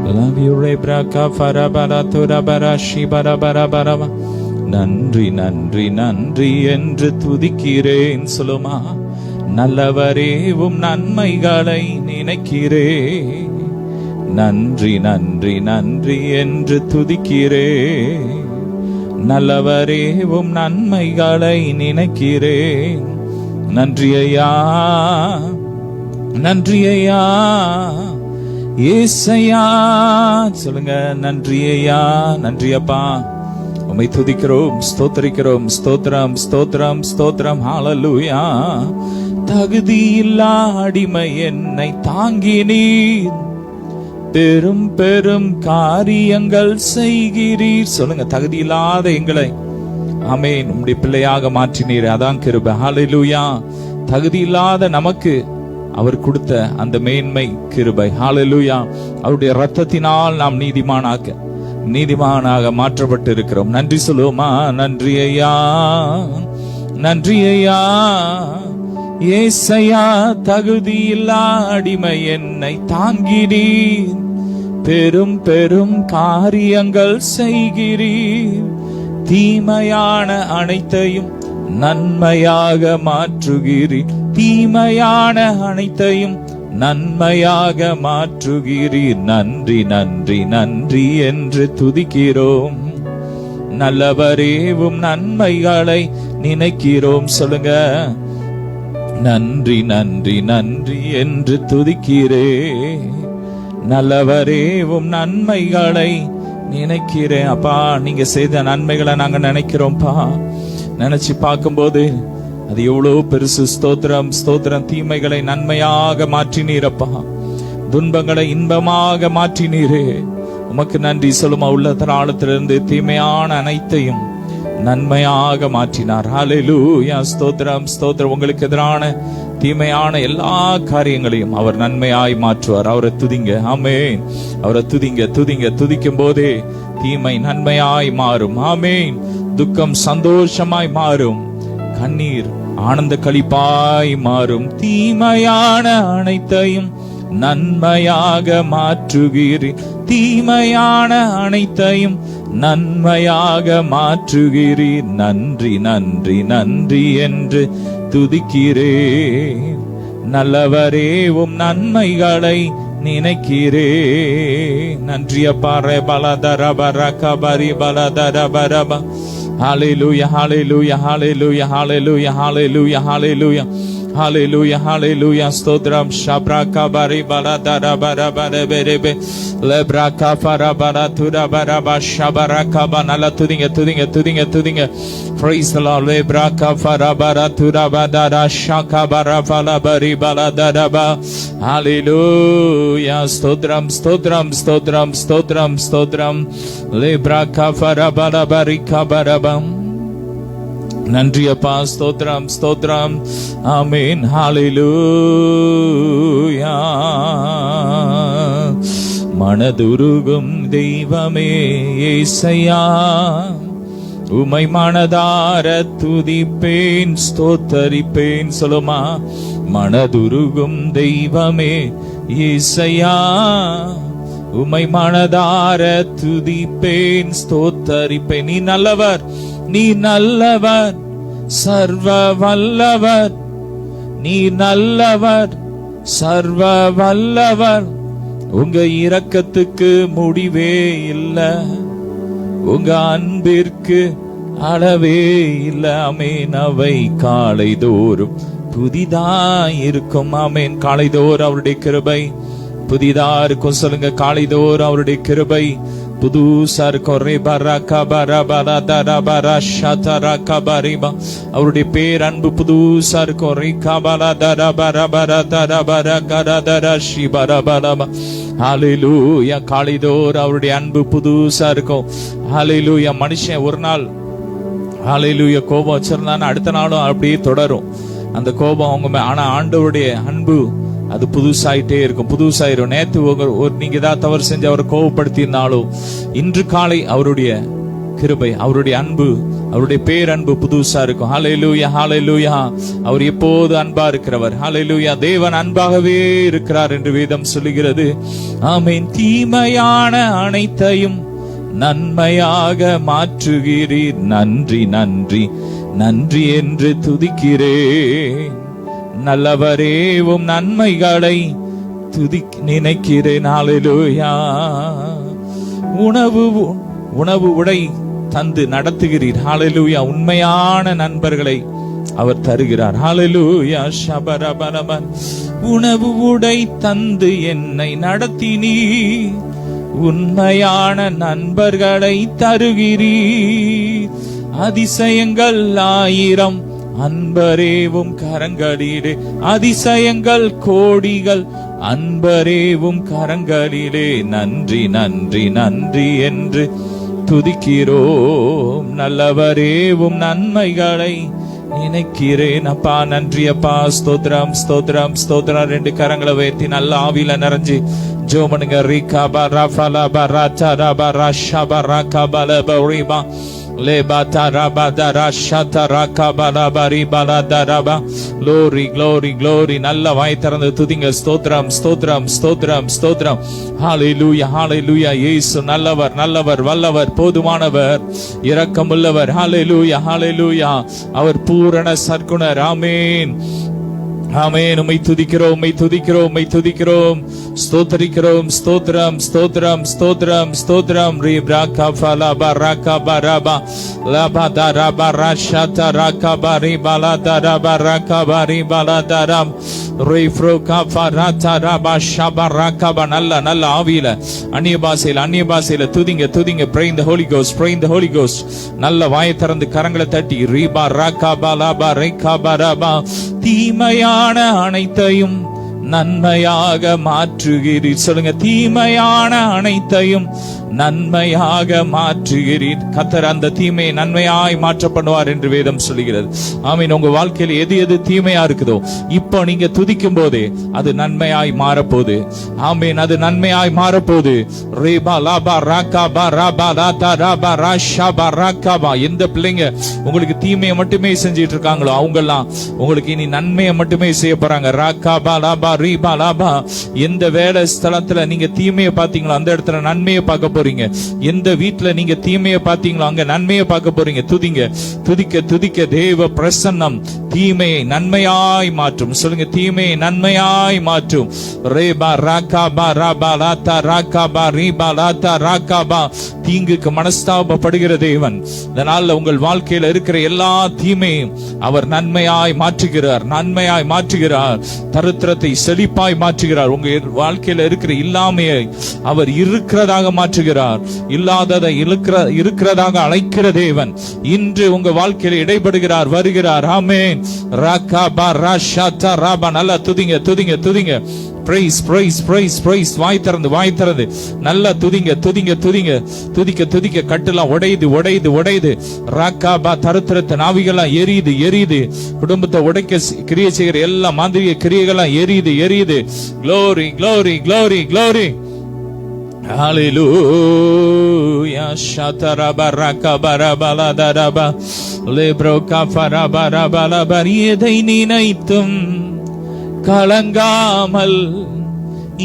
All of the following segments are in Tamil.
Love you, Rebraka Farabara Turabara Shibarabarabara. நன்றி நன்றி நன்றி என்று துதிக்கிறேன் சொல்லுமா. நல்லவரேவும் நன்மைகளை நினைக்கிறேன். நன்றி நன்றி நன்றி என்று துதிக்கிறேன். நல்லவரேவும் நன்மைகளை நினைக்கிறேன். நன்றி ஐயா, நன்றி ஐயா, ஏசையா சொல்லுங்க. நன்றி ஐயா, நன்றி அப்பா, உம்மை துதிக்கிறோம், ஸ்தோத்திரிக்கிறோம். ஸ்தோத்திரம் ஸ்தோத்திரம் ஸ்தோத்திரம். ஹல்லேலூயா. தகுதியில்லா அடிமை என்னை தாங்கினீர், பெரும் பெரும் காரியங்கள் செய்கிறீர். சொல்லுங்க, தகுதி இல்லாத எங்களை ஆமென் உம்முடைய பிள்ளையாக மாற்றினீர். அதான் கிருபை. ஹல்லேலூயா. தகுதி இல்லாத நமக்கு அவர் கொடுத்த அந்த மேன்மை கிருபை. ஹல்லேலூயா. அவருடைய இரத்தத்தினால் நாம் நீதிமானாக மாற்றப்பட்டு இருக்கிறோம். நன்றி சொல்லுவோமா. நன்றி ஐயா, நன்றி ஐயா, ஏசையா. தகுதியில்லா அடிமை என்னை தாங்கினீர், பெரும் பெரும் காரியங்கள் செய்கிறீர். தீமையான அனைத்தையும் நன்மையாக மாற்றுகிறீர். தீமையான அனைத்தையும் நன்மையாக மாற்றுகிறீர். நன்றி நன்றி நன்றி என்று துதிக்கிறோம். நல்லவரேவும் நன்மைகளை நினைக்கிறோம். சொல்லுங்க, நன்றி நன்றி நன்றி என்று துதிக்கிறேன். நல்லவரேவும் நன்மைகளை நினைக்கிறேன். அப்பா, நீங்க செய்த நன்மைகளை நாங்க நினைக்கிறோம்ப்பா. நினைச்சு பார்க்கும்போது அது எவ்வளவு பெருசு. ஸ்தோத்திரம் ஸ்தோத்திரம். தீமைகளை நன்மையாக மாற்றினீரப்பா, துன்பங்களை இன்பமாக மாற்றினீரே. உமக்கு நன்றி சொல்லுமா. உள்ளத்தின் ஆழத்திலிருந்து தீமையான அனைத்தையும் நன்மையாக மாற்றினார். ஹல்லேலூயா. ஸ்தோத்திரம் ஸ்தோத்திரம். உங்களுக்கு எதிரான தீமையான எல்லா காரியங்களையும் அவர் நன்மையாய் மாற்றுவார். அவரை துதிங்க. ஆமென். அவரை துதிங்க துதிங்க. துதிக்கும் போதே தீமை நன்மையாய் மாறும். ஆமென். துக்கம் சந்தோஷமாய் மாறும். கண்ணீர் ஆனந்த களிப்பாய் மாறும். தீமையான அனைத்தையும் நன்மையாக மாற்றுகிறீர். தீமையான அனைத்தையும் நன்மையாக மாற்றுகிறீர். நன்றி நன்றி நன்றி என்று துதிக்கிறேன். நல்லவரேவும் நன்மைகளை நினைக்கிறேன். நன்றி அப்பா. பலதரபரகபரி பலதரபரப. Hallelujah, hallelujah, hallelujah, hallelujah, hallelujah, hallelujah, hallelujah, hallelujah. Stotram shabraka bari baladara bara bara berebe lebraka fara bara tura bara ba shabaraka banala tudinga tudinga tudinga tudinga. Praise the Lord. Lebraka fara bara tura bara shaka bara fala bari baladara ba. Hallelujah. Stotram stotram stotram stotram stotram lebraka fara bara bari kabara. நன்றி அப்பா. ஸ்தோத்திரம் ஸ்தோத்திரம். ஆமென். ஹல்லேலூயா. மனதுருகும் தெய்வமே ஏசையா, உமை மனதார துதிப்பேன் ஸ்தோத்தரிப்பேன். சொல்லுமா. மனதுருகும் தெய்வமே ஏசையா, உமை மனதார துதிப்பேன் ஸ்தோத்தரிப்பேன். நீ நல்லவர், நீ நல்லவர், சர்வ வல்லவர். நீ நல்லவர், சர்வ வல்லவர். உங்க இரக்கத்துக்கு முடிவே இல்ல, உங்க அன்பிற்கு அளவே இல்ல. ஆமென். அவை காலைதோறும் புதிதாயிருக்கும். ஆமென். காலைதோறும் அவருடைய கிருபை புதிதா இருக்கும். சொல்லுங்க, காலைதோறும் அவருடைய கிருபை புதுசா இருக்கும். அவருடைய பேரன்பு புதுசா இருக்கும். ஹல்லேலூயா. காலைதோறும் அவருடைய அன்பு புதுசா இருக்கும். ஹல்லேலூயா. மனுஷன் ஒரு நாள் ஹல்லேலூயா கோபம் வச்சிருந்தான்னு அடுத்த நாளும் அப்படியே தொடரும் அந்த கோபம் அவங்க. ஆனா ஆண்டவருடைய அன்பு அது புதுசாயிட்டே இருக்கும், புதுசாயிரும். நேத்து நீங்க ஏதாவது தவறு செஞ்சு அவரை கோபப்படுத்தினாலும் இன்று காலை அவருடைய கிருபை, அவருடைய அன்பு, அவருடைய பேரன்பு புதுசா இருக்கும். ஹல்லேலூயா, ஹல்லேலூயா. அவர் எப்போது அன்பா இருக்கிறவர். ஹல்லேலூயா. தேவன் அன்பாகவே இருக்கிறார் என்று வேதம் சொல்லுகிறது. ஆமென். தீமையான அனைத்தையும் நன்மையாக மாற்றுகிறீர். நன்றி நன்றி நன்றி என்று துதிக்கிறேன். நல்லவரேவும் நன்மைகளை நினைக்கிறேன். ஹல்லேலூயா. உணவு உடை தந்து நடத்துகிறீர். ஹல்லேலூயா. உண்மையான நண்பர்களை அவர் தருகிறார். ஹல்லேலூயா. ஷபரபரபன். உணவு உடை தந்து என்னை நடத்தினீர். உண்மையான நண்பர்களை தருகிறீர். அதிசயங்கள் 1000 அன்பரேவும் கரங்களிலே. அதிசயங்கள் கோடிகள் அன்பரேவும் கரங்களிலே. நன்றி நன்றி நன்றி என்று துதிக்கிறோம். நல்லவரேவும் நன்மைகளை நினைக்கிறேன். அப்பா நன்றி அப்பா. ஸ்தோத்திரம் ஸ்தோத்திரம் ஸ்தோத்திரம். 2 கரங்களை உயர்த்தி நல்ல ஆவியில நிறைஞ்சு ஜோமனுங்க. ரீகா பரா ஃபலா பரா சரா பரா ஷபரா கபல பரிபா Glory, glory, glory. நல்ல வாய் திறந்து துதிங்க. ஸ்தோத்திரம் ஸ்தோத்திரம் ஸ்தோத்திரம் ஸ்தோத்திரம். ஹல்லேலூயா, ஹல்லேலூயா. இயேசு நல்லவர், நல்லவர், வல்லவர், போதுமானவர், இரக்கமுள்ளவர். ஹல்லேலூயா, ஹல்லேலூயா. அவர் பூரண சற்குணர். ஆமென், ஆமென். உம்மை துதிக்கிறோம், உம்மை துதிக்கிறோம், உம்மை துதிக்கிறோம், ஸ்தோத்திரிக்கிறோம். ஸ்தோத்திரம் ஸ்தோத்திரம் ஸ்தோத்திரம் ஸ்தோத்திரம். ரீப்ராகா ஃபலா பராகா பரபா லபா ரபா ரஷா ரகா பரி பலா ரபா ரகா பரி பலா தரம் ரீஃப்ரோகா ஃபராதா ரபா ஷபா ரகா. நல்ல நல்ல ஆவியில அந்நிய பாஷையில துதிங்க துதிங்க. Pray in the Holy Ghost, pray in the Holy Ghost. நல்ல வாயை திறந்து கரங்களை தட்டி ரீபா ரகா பலா பரைகா பரபா. தீமையான அனைத்தையும் நன்மையாக மாற்றுகிறீர். சொல்லுங்க. தீமையான அனைத்தையும் நன்மையாக மாற்றுகிறீர். கர்த்தர் அந்த தீமையை நன்மையாய் மாற்ற பண்ணுவார் என்று வேதம் சொல்லுகிறது. ஆமீன். உங்க வாழ்க்கையில் எது எது தீமையா இருக்குதோ இப்போ நீங்க துதிக்கும் போதே அது நன்மையாய் மாறப்போகுது. ஆமீன். அது நன்மையாய் மாறப்போகுது. ரேபா லாபா ராகாபா ராபா லாதா ராபா ராஷாபா ராகாபா. எந்த பிள்ளைங்க உங்களுக்கு தீமையை மட்டுமே செஞ்சிட்டு இருக்காங்களோ அவங்கெல்லாம் உங்களுக்கு இனி நன்மையை மட்டுமே செய்ய போறாங்க. ராகாபா லாபா ரீபா லாபா. எந்த வேலை ஸ்தலத்துல நீங்க தீமையை பாத்தீங்களோ அந்த இடத்துல நன்மையை பார்க்க போறீங்க. எந்த வீட்டுல நீங்க தீமையை பாத்தீங்களோ அங்க நன்மையை பார்க்க போறீங்க. துதிங்க துதிக்க துதிக்க. தேவ பிரசன்னம் தீமையை நன்மையாய் மாற்றும். சொல்லுங்க. தீமையை நன்மையாய் மாற்றும். ரேபா ராகாபா ராபா லாதா ராகாபா ரீபா லாதா ராகாபா. தீங்குக்கு மனஸ்தாபப்படுகிற தேவன் இதனால உங்கள் வாழ்க்கையில இருக்கிற எல்லா தீமையும் அவர் நன்மையாய் மாற்றுகிறார், நன்மையாய் மாற்றுகிறார். தரித்திரத்தை செழிப்பாய் மாற்றுகிறார். உங்க வாழ்க்கையில இருக்கிற இல்லாமையை அவர் இருக்கிறதாக மாற்றுகிறார். இல்லாததை இருக்கிறதாக அழைக்கிற தேவன் இன்று உங்க வாழ்க்கையில இடைப்படுகிறார், வருகிறார். ஆமென். ராகாபா ராஷாதா ராபா. நல்லா துதிங்க துதிங்க துதிங்க. Praise, praise, praise, praise. வாய் திறந்து நல்லா துதிங்க துதிங்க துதிங்க. துதிக்க துதிக்க கட்டெல்லாம் உடையுது. ராகாபா. தரித்திரத்தை நாவிகள்லாம் எரியுது. குடும்பத்தை உடைக்க கிரியை செய்கிற எல்லா மாந்திரிக கிரியைகள்லாம் எரியுது. Glory, glory, glory, glory. Hallelujah. Shataraba rakabara daraba lebro kafaraba rabalaba. எதை நினைத்தும் கலங்காமல்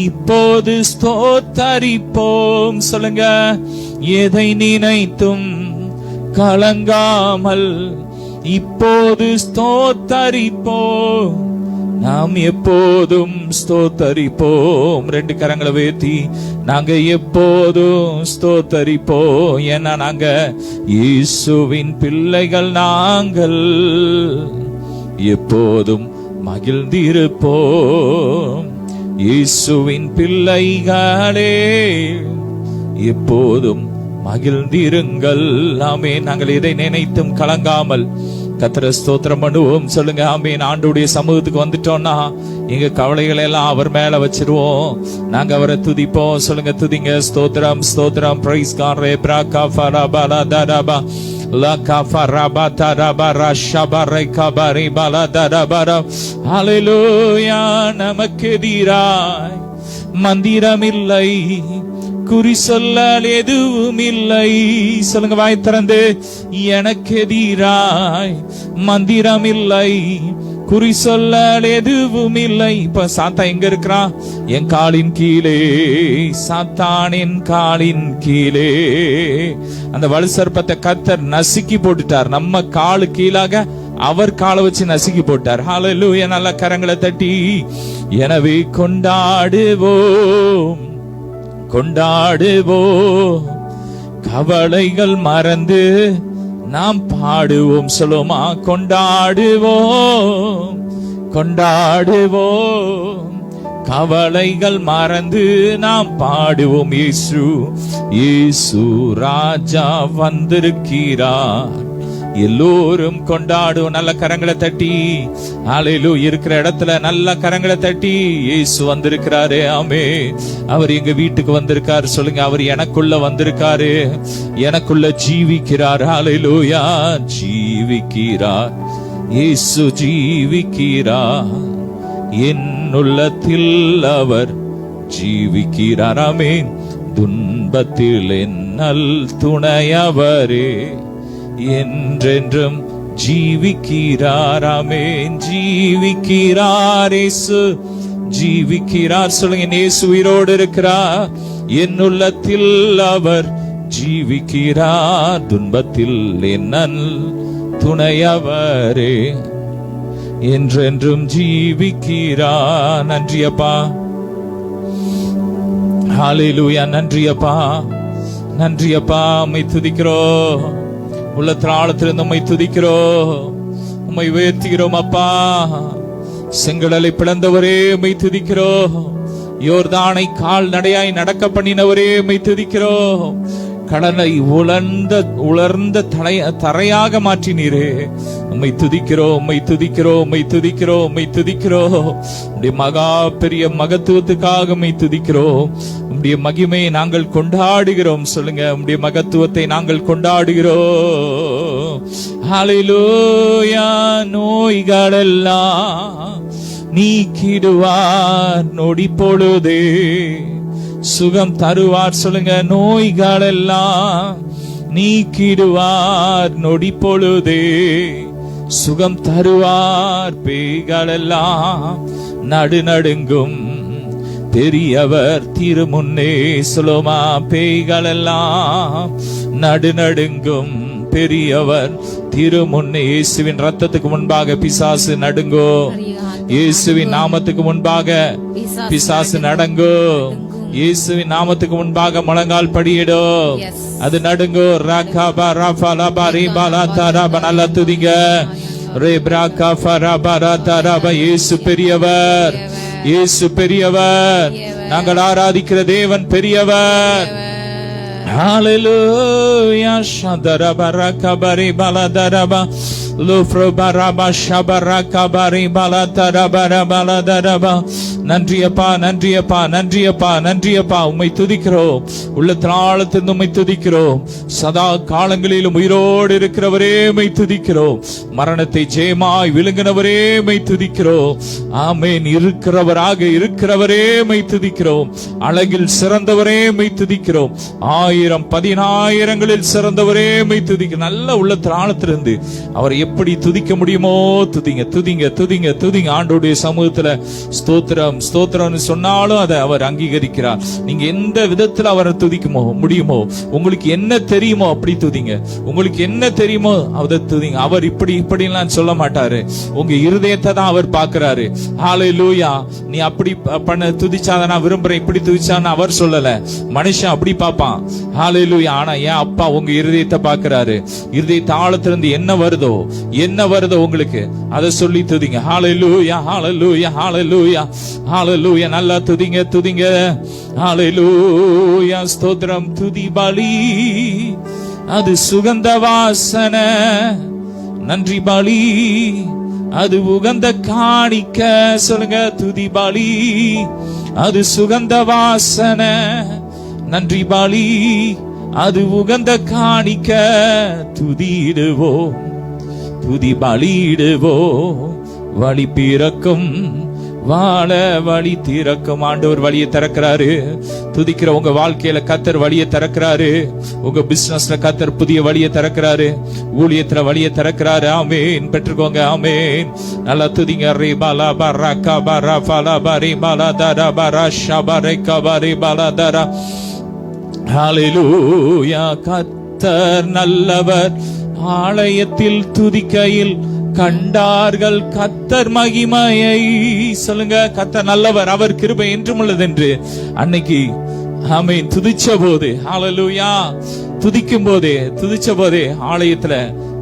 இப்போது ஸ்தோத்தரிப்போம். சொல்லுங்க. எதை நினைத்தும் கலங்காமல் இப்போது ஸ்தோத்தரிப்போம். நாம் எப்போதும் ஸ்தோத்தரிப்போம். 2 கரங்களை உயர்த்தி நாங்க எப்போதும் ஸ்தோத்தரிப்போம். ஏன்னா நாங்க இயேசுவின் பிள்ளைகள். நாங்கள் எப்போதும் மகிழ்ந்திருப்போம். இயேசுவின் பிள்ளைகளே எப்போதும் மகிழ்ந்திருங்கள். ஆமென். நாங்கள் எதை நினைத்தும் கலங்காமல் கர்த்தரை ஸ்தோத்திரம் பண்ணுவோம். சொல்லுங்க. ஆமென். ஆண்டவருடைய சமூகத்துக்கு வந்துட்டோம்னா எங்க கவலைகளை எல்லாம் அவர் மேல வச்சிருவோம். நாங்க அவரை துதிப்போம். சொல்லுங்க. துதிங்க. ஸ்தோத்திரம் ஸ்தோத்திரம். Praise God. ரேப்ராகா ஃபராபா தரபா லகா ஃபராபா தரபா ரஷபா ரேகபா ரிபலா தரபா. ஹல்லேலூயா. நமக்கு எதிராய் மந்திரமில்லை, குறி சொல்ல எதுவும் இல்லை. சொல்லுங்க வாய் திறந்து. எனக்கு எதிராய் மந்திரம் இல்லை, குறி சொல்ல எதுவும் இல்லை. இப்ப சாத்தா எங்க இருக்கிறான்? என் காலின் கீழே, சாத்தானின் காலின் கீழே. அந்த வலு சர்ப்பத்தை கர்த்தர் நசுக்கி போட்டுட்டார். நம்ம காலு கீழாக அவர் காலை வச்சு நசுக்கி போட்டார். ஹல்லேலூயா. நல்ல கரங்களை தட்டி எனவே கொண்டாடுவோம், கொண்டாடுவோம், கவலைகள் மறந்து நாம் பாடுவோம். சொல்லுமா? கொண்டாடுவோம், கொண்டாடுவோம், கவலைகள் மறந்து நாம் பாடுவோம். இயேசு, இயேசு ராஜா வந்திருக்கிறார். எல்லோரும் கொண்டாடுவோம். நல்ல கரங்களை தட்டி ஹல்லேலூயா. இருக்கிற இடத்துல நல்ல கரங்களை தட்டி இயேசு வந்திருக்கிறாரு. ஆமே. அவர் எங்க வீட்டுக்கு வந்திருக்காரு. சொல்லுங்க, அவர் எனக்குள்ள வந்திருக்காரு, எனக்குள்ள ஜீவிக்கிறார். ஹல்லேலூயா. ஜீவிக்கிறார், இயேசு ஜீவிக்கிறார், என் உள்ளத்தில் அவர் ஜீவிக்கிறார். ஆமென். துன்பத்தில் என்னல் துணையவரே, என்றென்றும் ஜீவிக்கிறார். ஆமென். ஜீவிக்கிறார், இயேசு ஜீவிக்கிறார். சொல்லுங்க, இயேசு உயிரோடு இருக்கிறார், என் உள்ளத்தில் அவர் ஜீவிக்கிறார், துன்பத்தில் என்னல் துணையவரே, என்றென்றும் ஜீவிக்கிறார். நன்றியப்பா. ஹல்லேலூயா. நன்றியப்பா, நன்றியப்பா. உம்மை துதிக்கிறோம், உள்ளத்தின் ஆழத்திலிருந்து உம்மை துதிக்கிறோம், உம்மை உயர்த்துகிறோம். அப்பா, செங்கடலை பிளந்தவரே உம்மை துதிக்கிறோம், யோர்தானை கால் நடையாய் நடக்க பண்ணினவரே உம்மை துதிக்கிறோம், கடலை உலர்ந்த தரையாக மாற்றினீரே உம்மை துதிக்கிறோம், உம்மை துதிக்கிறோம், உம்மை துதிக்கிறோம், உம்மை துதிக்கிறோம். உம்முடைய மகா பெரிய மகத்துவத்துக்காக உம்மை துதிக்கிறோம். உம்முடைய மகிமையை நாங்கள் கொண்டாடுகிறோம். சொல்லுங்க, உம்முடைய மகத்துவத்தை நாங்கள் கொண்டாடுகிறோம். ஹல்லேலூயா. நோய்களெல்லாம் நீக்கிடுவார் நொடி பொழுதே, சுகம் தருவார். சொல்லுங்க, நோய்களெல்லாம் நீக்கிடுவார் நொடி பொழுதே, சுகம் தருவார். பேய்களெல்லாம் நடுநடுங்கும் பெரியவர் திருமுன்னே. சொல்லுமா? பேய்களெல்லாம் நடுநடுங்கும் பெரியவர் திருமுன்னே. இயேசுவின் ரத்தத்துக்கு முன்பாக பிசாசு நடுங்கோ, இயேசுவின் நாமத்துக்கு முன்பாக பிசாசு நடங்கோ, இயேசுவின் நாமத்துக்கு முன்பாக முழங்கால் படியிடும், அது நடுங்கோ. ராகாபா ராஃபாலாபா ரீபாலா தாராபா. நல்லா துதிங்க. ரேப்ராகா ஃபராபா ராதாராபா. இயேசு பெரியவர், இயேசு பெரியவர், நாங்கள் ஆராதிக்கிற தேவன் பெரியவர். ஹல்லேலூயா. ஷதரபா ரகபரி பலதரபா லோஃப்ரோ பரபா ஷபரகபரி பலதரபர பலதரபா. நன்றியப்பா, நன்றியப்பா, நன்றியப்பா, நன்றியப்பா. உம்மை துதிக்கிறோம், உள்ளத்தின் ஆழத்திலிருந்து உம்மை துதிக்கிறோம். சதா காலங்களிலும் உயிரோடு இருக்கிறவரே உம்மை துதிக்கிறோம். மரணத்தை ஜெயமாய் விழுங்கினவரே உம்மை துதிக்கிறோம். ஆமென். இருக்கிறவராக இருக்கிறவரே உம்மை துதிக்கிறோம். அழகில் சிறந்தவரே உம்மை துதிக்கிறோம். 1000-10,000ங்களில் சிறந்தவரே உம்மை துதிக்கிறோம். நல்ல உள்ளத்தின் ஆழத்திலிருந்து அவரை எப்படி துதிக்க முடியுமோ துதிங்க, துதிங்க, துதிங்க, துதிங்க. ஆண்டவருடைய சமூகத்துல ஸ்தோத்திரம் ஸ்தோத்திரம் சொன்னாலும் அதை அவர் அங்கீகரிக்கிறார். நீங்க எந்த விதத்துல அவரை துதிக்க முடியுமோ, உங்களுக்கு என்ன தெரியுமோ அப்படி துதிங்க. உங்களுக்கு என்ன தெரியுமோ அதை துதிங்க. அவர் இப்படி இப்படிலாம் சொல்ல மாட்டாரு, உங்க இருதயத்தை தான் அவர் பார்க்கிறாரு. ஹல்லேலூயா. நீ அப்படி பண்ண துதிச்சாதான் நான் விரும்புறேன், இப்படி துதிச்சான்னு அவர் சொல்லல. மனுஷன் அப்படி பார்ப்பான். ஹல்லேலூயா. ஆனா என் அப்பா உங்க இருதயத்தை பார்க்கிறாரு. இருதயத்தை ஆழத்திலிருந்து என்ன வருதோ, என்ன வருதோ உங்களுக்கு அதை சொல்லி துதிங்க. ஹல்லேலூயா, ஹல்லேலூயா, ஹல்லேலூயா, ஹல்லேலூயா. நல்லா துதிங்க, துதிங்க. ஹல்லேலூயா. ஸ்தோத்திரம். துதி பலி அது சுகந்த வாசனை, நன்றி பலி அது உகந்த காணிக்க. சொல்லுங்க, துதி பலி அது சுகந்த வாசனை, நன்றி பலி அது உகந்த காணிக்க. துதிடுவோம், துதி பலியிடுவோம். வழி பிறக்கும் வாழ வழி திறக்கும். ஆண்டவர் வழியை திறக்கிறாரு. துதிக்கிற உங்க வாழ்க்கையில கர்த்தர் வழியை திறக்கிறாரு. உங்க பிசினஸ்ல கர்த்தர் புதிய வழியை திறக்கிறாரு. ஊழியத்துல வழியை திறக்கிறாரு. ஆமென். பெற்றுக்கோங்க. ஆமென். நல்லா துதிங்க. ரிபாலா பரக்கா பரா ஃபலா பரி பாலா தரா பரா ஷபரை கபரி பாலா தரா. ஹல்லேலூயா. கர்த்தர் நல்லவர். ஆலயத்தில் துதிக்கையில் கண்டார்கள் கர்த்தர் மகிமையை. சொல்லுங்க, கர்த்தர் நல்லவர், அவர் கிருபை என்றும் உள்ளது என்று. அன்னைக்கு ஆமென் துதிச்ச போது, ஹல்லேலூயா, துதிக்கும் போதே ஆலயத்துல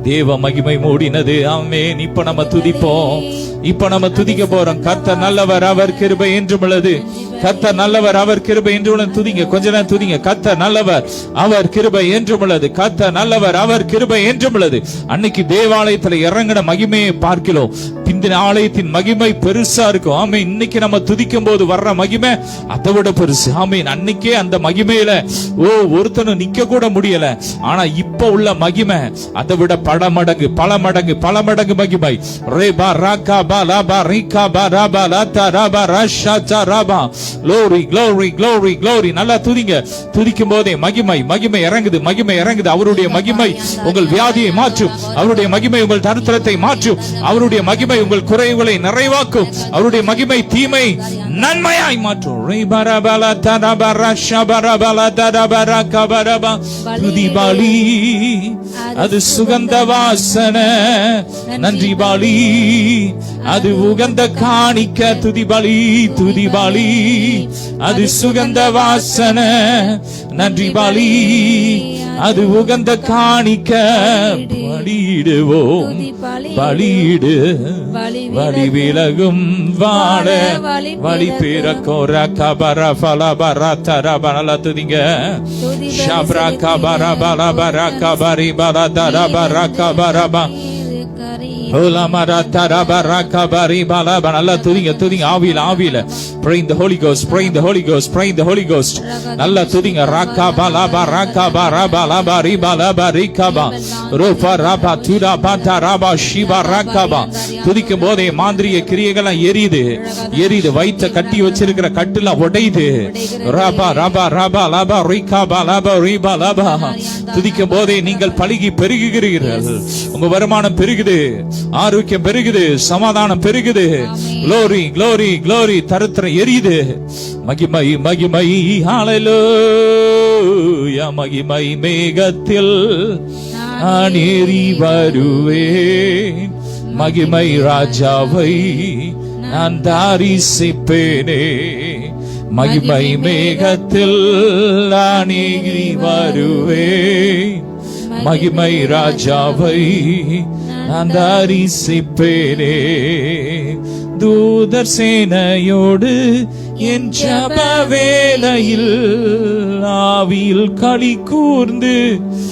தேவ மகிமை மூடினது. ஆமென். இப்ப நம்ம துதிப்போம். இப்ப நம்ம துதிக்க போறோம். கர்த்தர் நல்லவர், அவர் கிருபை என்றும் உள்ளது. கர்த்தர் நல்லவர், அவர் கிருபை என்றும் உள்ளது. துதிங்க, கொஞ்ச நேரம் துதிங்க. கர்த்தர் நல்லவர், அவர் கிருபை என்றும் உள்ளது. கர்த்தர் நல்லவர், அவர் கிருபை என்றும் உள்ளது. அன்னைக்கு தேவாலயத்துல இறங்கின மகிமையை பார்க்கிறோம். பிந்தின ஆலயத்தின் மகிமை பெருசா இருக்கும். ஆமென். இன்னைக்கு நம்ம துதிக்கும் போது வர்ற மகிமை அதை விட பெருசு. ஆமென். அன்னைக்கே அந்த மகிமையில ஒருத்தனும் நிக்க கூட முடியல. ஆனா இப்ப உள்ள மகிமை அதை விட பல மடங்கு மகிமை. ரேபா ராகா பாலா பா ரிகா பா ராபா லாதா ராபா ராஷா சா Rafah. glory glory glory glory. நல்லா துதிங்க. துதிக்கும் போதே மகிமை இறங்குது. அவருடைய மகிமை உங்கள் வியாதியை மாற்றும். அவருடைய மகிமை உங்கள் தரித்திரத்தை மாற்றும். அவருடைய மகிமை உங்கள் குறைவுகளை நிறைவாக்கும். அவருடைய மகிமை தீமை நன்மையாய் மாற்றும். ரேபரபலா தரபரா ஷபரபலா தரபரா கபரபா. துதி பலி அது சுகந்த வாசனை. நன்றி பலி அது உகந்த காணிக்க. துதி பலி அது சுகந்த வாசனை. நன்றி பலி அது உகந்த காணிக்க. பலியிடுவோம், பலியிடு வழி விலகும் வாழ வழி பிறக்கோர கபர ஃபல பர தர பல. துதிங்க. ஷப்ரா கபர பல பர கபரி பல தர பர கபரபா. நல்லா துதிங்க. ஆவியில pray in the Holy Ghost, pray in the Holy Ghost, pray in the Holy Ghost. நல்லா துதிங்க. ராகா பாலா பாராகா பாரபா லபா ரிபா லபா ரிகபா ரோபா ரபா துரா பாதா ரபா ஷிபா ராகபா. துதிக்கும் போதே மாந்திரிய கிரியைகள் எரியுது. வயிற்ற கட்டி வச்சிருக்கிற கட்டுலாம் உடையுது. ரபா ரபா ரபா லபா ரிகபா லபா ரிபா லபா. துதிக்கும் போதே நீங்கள் பலுகி பெருகுகிறீர்கள். உங்க வருமானம் பெருகுது, ஆரோக்கியம் பெருகுது, சமாதானம் பெருகுது. glory glory glory. தரித்திரம் எரியுது. மகிமை ஹல்லேலூயா. மகிமை மேகத்தில் நான் ஏறி வருவேன். மகிமை ராஜாவை நான் தரிசிப்பேனே. மகிமை மேகத்தில் நான் ஏறி வருவேன். மகிமை ராஜாவை நான் தரிசிப்பேனே. தூதர் சேனையோடு என் ஜப வேளையில் ஆவியில் களி கூர்ந்து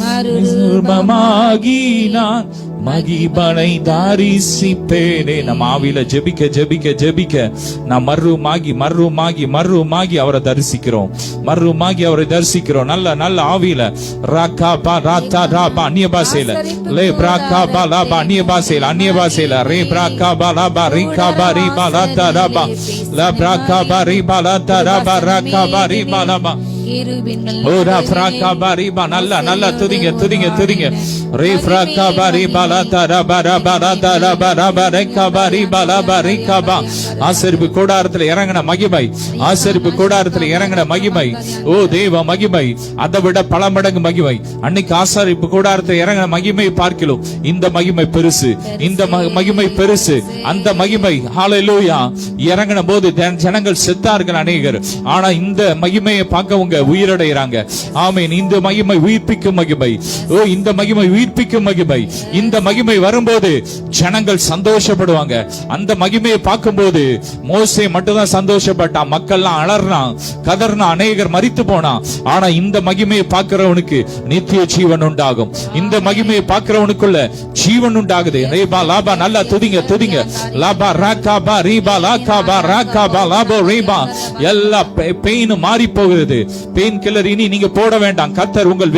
மர்மமாகி நான் மகிபனை தரிசிப்பேனே. நம்ம ஆவியில ஜெபிக்க நான் மர்ருமாகி அவரை தரிசிக்கிறோம். நல்ல ஆவியில ராகா பா ராதா ராபா அந்நிய பாஷையில லே பிராகா பா லாபா அந்நிய பாஷையில ரே பிராகா பா லாபா ரிகா பா ரிபா லாதா ராபா லா பிராகா பா ரிபா லாதா ராபா ராகா பா ரிபா லாபா. ஓரா ஃப்ராகா பாரிபா. நல்லா துதிங்க. ரே ஃப்ராகா பாரிபா லாதா ரபா ரபா லாதா ரபா ரபா ரேகா பாரிபா லாபா ரேகா பா. ஆசரிப்பு கூடாரத்தில் இறங்கின மகிமை. ஓ தேவ மகிமை அதை விட பல மடங்கு மகிமை. அன்னைக்கு ஆசரிப்பு கூடாரத்தில் இறங்கின மகிமை பார்க்கிறோம். இந்த மகிமை பெருசு. அந்த மகிமை ஹல்லேலூயா இறங்கின போது ஜனங்கள் செத்தார்கள் அநேகர். ஆனா இந்த மகிமையை பார்க்கவங்க உயிரடைகிறாங்க. ஆமென். இந்த மகிமை உயிர்ப்பிக்கும் மகிமை. இந்த மகிமை உயிர்ப்பிக்கும் மகிமை. இந்த மகிமை வரும்போது ஜனங்கள் சந்தோஷப்படுவாங்க. அந்த மகிமையை பார்க்கும்போது மோசே மட்டும்தான் சந்தோஷப்பட்டான். மக்கள்லாம் அலறான், கதறினான், அநேகர் மரித்து போனான். ஆனா இந்த மகிமையை பார்க்கிறவனுக்கு நித்திய ஜீவன் உண்டாகும். இந்த மகிமையை பார்க்கிறவனுக்குள்ள ஜீவன் உண்டாகுது. ரேபா லாபா. நல்லா துதிங்க. லாபா ராகா பா ரிபா லாகா பா ராகா பா லாபோ ரிபா. எல்லா பெயினும் மாறி போகிறது. பெயின் கில்லர் இனி நீங்க போட வேண்டாம். கர்த்தர் உங்கள்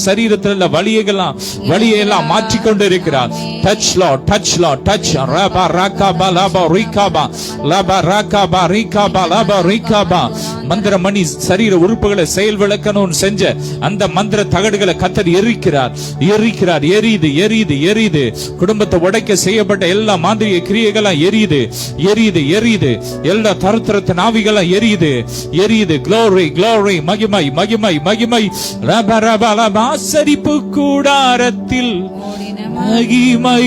சரீரத்தில் வலியெல்லாம் மாற்றிக்கொண்டு இருக்கிறார். Touch Lord, touch Lord, touch. ரபா ராகாபா லாபா ரிகாபா லாபா ராகாபா ரிகாபா லாபா ரிகாபா. மந்திர மணி சரீர உறுப்புகளை செயல் விளக்கணும் செஞ்ச அந்த மந்திர தகடுகளை கர்த்தர் எரிக்கிறார். எரியுது எரியுது எரியுது. குடும்பத்தை உடைக்க செய்யப்பட்ட எல்லா மாந்திரிய கிரியைகளும் எரியுது எரியுது எரியுது. எல்லா தருத்திரத்தின் ஆவிகளும் எரியுது எரியுது. க்ளோரி க்ளோரி, மகிமை மகிமை மகிமை. ரபா ரபா ரபா. ஆசரிப்பு கூடாரத்தில் மகிமை.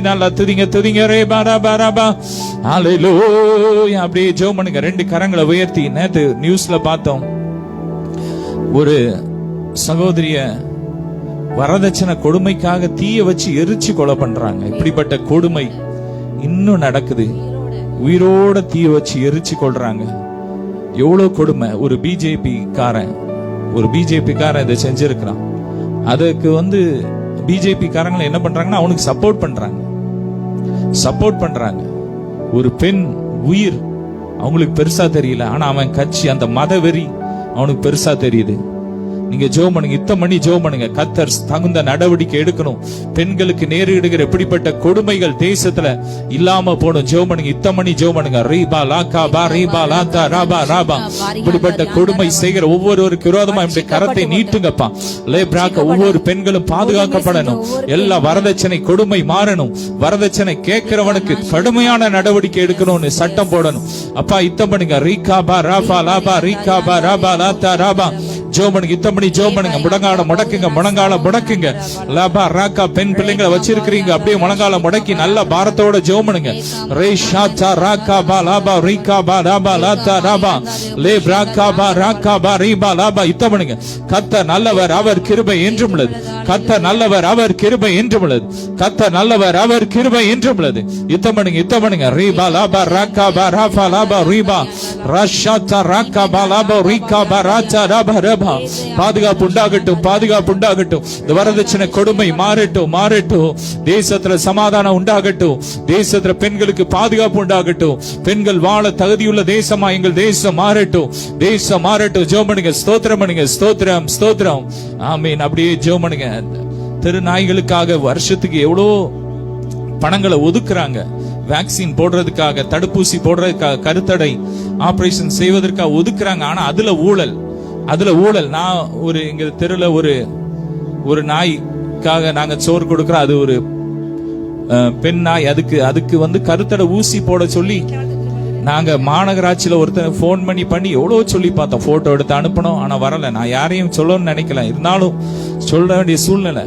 நல்லா துதிங்க ரே பரபரபா. ஹல்லேலூயா. அப்படியே ஜெபம் பண்ணுங்க, ரெண்டு கரங்களை உயர்த்தி. நேத்து நியூஸ்ல பார்த்தோம், ஒரு சகோதரிய வரதட்சணை கொடுமைக்காக தீய வச்சு எரிச்சு கொலை பண்றாங்க. இப்படிப்பட்ட கொடுமை இன்னும் நடக்குது. உயிரோட தீய வச்சு எரிச்சு கொள்றாங்க. எவ்வளவு கொடுமை. ஒரு பிஜேபி காரன் இதை செஞ்சிருக்கிறான். அதுக்கு பிஜேபி காரங்களை என்ன பண்றாங்கன்னா அவனுக்கு சப்போர்ட் பண்றாங்க. ஒரு பெண் உயிர் அவங்களுக்கு பெருசா தெரியல, ஆனா அவன் கட்சி, அந்த மத வெறி அவனுக்கு பெருசா தெரியுது. நீங்க ஜெபம் பண்ணுங்க, யுத்தம் பண்ணி ஜெபம் பண்ணுங்க. கர்த்தர் தகுந்த நடவடிக்கை எடுக்கணும். பெண்களுக்கு நேரிடுகிற எப்படிப்பட்ட கொடுமைகள் தேசத்துல இல்லாம போடும். ஜெபம் பண்ணுங்க, யுத்தம் பண்ணி ஜெபம் பண்ணுங்க. ரீபா லாகா பா ரீபா லாதா ராபா ராபா. இப்படிப்பட்ட கொடுமை செய்கிற ஒவ்வொருவருக்கு விரோதமா இப்படி கரத்தை நீட்டுங்கப்பா. லேப்ராக்க ஒவ்வொரு பெண்களும் பாதுகாக்கப்படணும். எல்லா வரதட்சணை கொடுமை மாறணும். வரதட்சணை கேட்கிறவனுக்கு கடுமையான நடவடிக்கை எடுக்கணும்னு சட்டம் போடணும். அப்பா யுத்தம் பண்ணுங்க. ரீகா பா ராபா லாபா ரீகா பா ராபா லாதா ராபா. ஜோமனுக்கு யுத்தம் பண்ணி ஜெபம் பண்ணுங்க. முழங்கால முடக்குங்க. Lava Raqqa. பெண் பிள்ளைங்களை வச்சிருக்கிறீங்க, அப்படியே முழங்கால முடக்கி நல்ல பாரத்தோட ஜெபம் பண்ணுங்க. ரே ஷாத்தா ராக்கா பா லாபா ரீகா பா ராபா லாத்தா ராபா லே ராக்கா பா ராக்கா பா ரீபா லாபா. யுத்தம் பண்ணுங்க. கர்த்தர் நல்லவர், அவர் கிருபை என்றும் உள்ளது. கர்த்தர் நல்லவர், அவர் கிருபை என்றும் உள்ளது. கர்த்தர் நல்லவர், அவர் கிருபை என்றும் உள்ளது. யுத்தம் பண்ணுங்க. ரீபா லாபா ராக்கா பா ராபா லாபா ரீபா ரஷாத்தா ராக்கா பா லாபா ரீகா பா ராச்சா ராபா ரபா. பாதுகாப்பு உண்டாகட்டும். இந்த வரதட்சணை கொடுமை மாறட்டும். தேசத்துல சமாதானம் உண்டாகட்டும். தேசத்துல பெண்களுக்கு பாதுகாப்பு உண்டாகட்டும். பெண்கள் வாழ தகுதியுள்ள தேசமா எங்கள் தேசம் மாறட்டும். ஜெபம் பண்ணுங்க. ஸ்தோத்திரம். ஆமீன். அப்படியே ஜெபம் பண்ணுங்க. திருநாய்களுக்காக வருஷத்துக்கு எவ்வளோ பணங்களை ஒதுக்குறாங்க. வேக்சின் போடுறதுக்காக, தடுப்பூசி போடுறதுக்காக, கருத்தடை ஆபரேஷன் செய்வதற்காக ஒதுக்குறாங்க. ஆனா அதுல ஊழல். நான் எங்க தெருல ஒரு நாய்க்காக நாங்க சோறு கொடுக்கிறோம். அது ஒரு பெண் நாய். அதுக்கு கருத்தடை ஊசி போட சொல்லி நாங்க மாநகராட்சியில ஒருத்தர் போன் பண்ணி எவ்வளவு சொல்லி பார்த்தோம். போட்டோ எடுத்து அனுப்பணும், ஆனா வரல. நான் யாரையும் சொல்லணும்னு நினைக்கல, இருந்தாலும் சொல்ல வேண்டிய சூழ்நிலை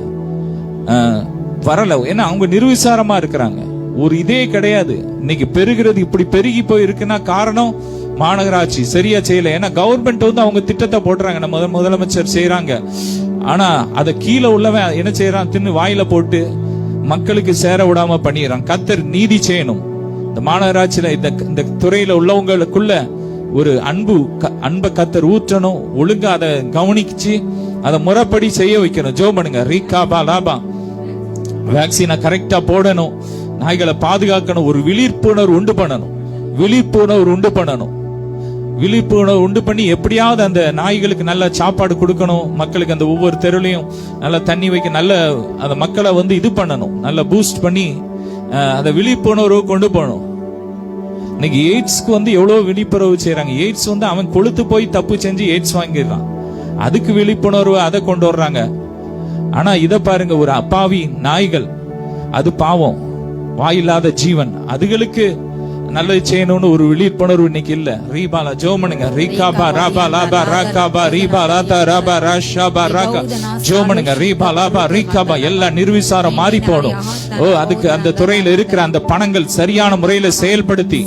வரல. ஏன்னா அவங்க நிர்விசாரமா இருக்கிறாங்க. ஒரு இதே கிடையாது. இன்னைக்கு பெருகிறது இப்படி பெருகி போய் இருக்குன்னா காரணம் மாநகராட்சி சரியா செய்யல. ஏன்னா கவர்மெண்ட் அவங்க திட்டத்தை போடுறாங்க, நம்ம முதலமைச்சர் செய்யறாங்க. ஆனா அத கீழே உள்ளவன் என்ன செய்யறான், தின்னு வாயில போட்டு மக்களுக்கு சேர விடாம பண்ணிடுறான். கர்த்தர் நீதி செய்யணும். இந்த மாநகராட்சியில இந்த துறையில உள்ளவங்களுக்குள்ள ஒரு அன்பை கர்த்தர் ஊற்றணும். ஒழுங்கா அதை கவனிச்சு அதை முறைப்படி செய்ய வைக்கணும். ஜெபம் பண்ணுங்க. ரீகாபா லாபா. வேக்சினை கரெக்டா போடணும். நாய்களை பாதுகாக்கணும். ஒரு விழிப்புணர்வு உண்டு பண்ணி எப்படியாவது அந்த நாய்களுக்கு நல்ல சாப்பாடு கொடுக்கணும். மக்களுக்கு அந்த ஒவ்வொரு தெருலையும் நல்ல தண்ணி வைக்க, நல்ல அந்த மக்களை இது பண்ணணும். நல்ல பூஸ்ட் பண்ணி அந்த விழிப்புணர்வு கொண்டு போகணும். இன்னைக்கு எய்ட்ஸ்க்கு எவ்வளவு விழிப்புணர்வு செய்யறாங்க. எய்ட்ஸ் அவன் கொளுத்து போய் தப்பு செஞ்சு எய்ட்ஸ் வாங்கிடுறான். அதுக்கு விழிப்புணர்வு அதை கொண்டு வர்றாங்க. ஆனா இத பாருங்க, ஒரு அப்பாவி நாய்கள், அது பாவம், வாயில்லாத ஜீவன், அதுகளுக்கு நல்லது செய்யணும்னு ஒரு விழிப்புணர்வு இன்னைக்கு இல்ல. ரீபாலா ஜெபம் பண்ணுங்க. ரீகாபா ராபா லாபா ராகாபா ரீபா ராதா ராபா ராஷாபா ராகா. ஜெபம் பண்ணுங்க. ரீபா லாபா ரீகாபா. எல்லாம் நிர்விசாரம் மாறி போடும். அதுக்கு அந்த துறையில இருக்கிற அந்த பணங்கள் சரியான முறையில செயல்படுத்தி,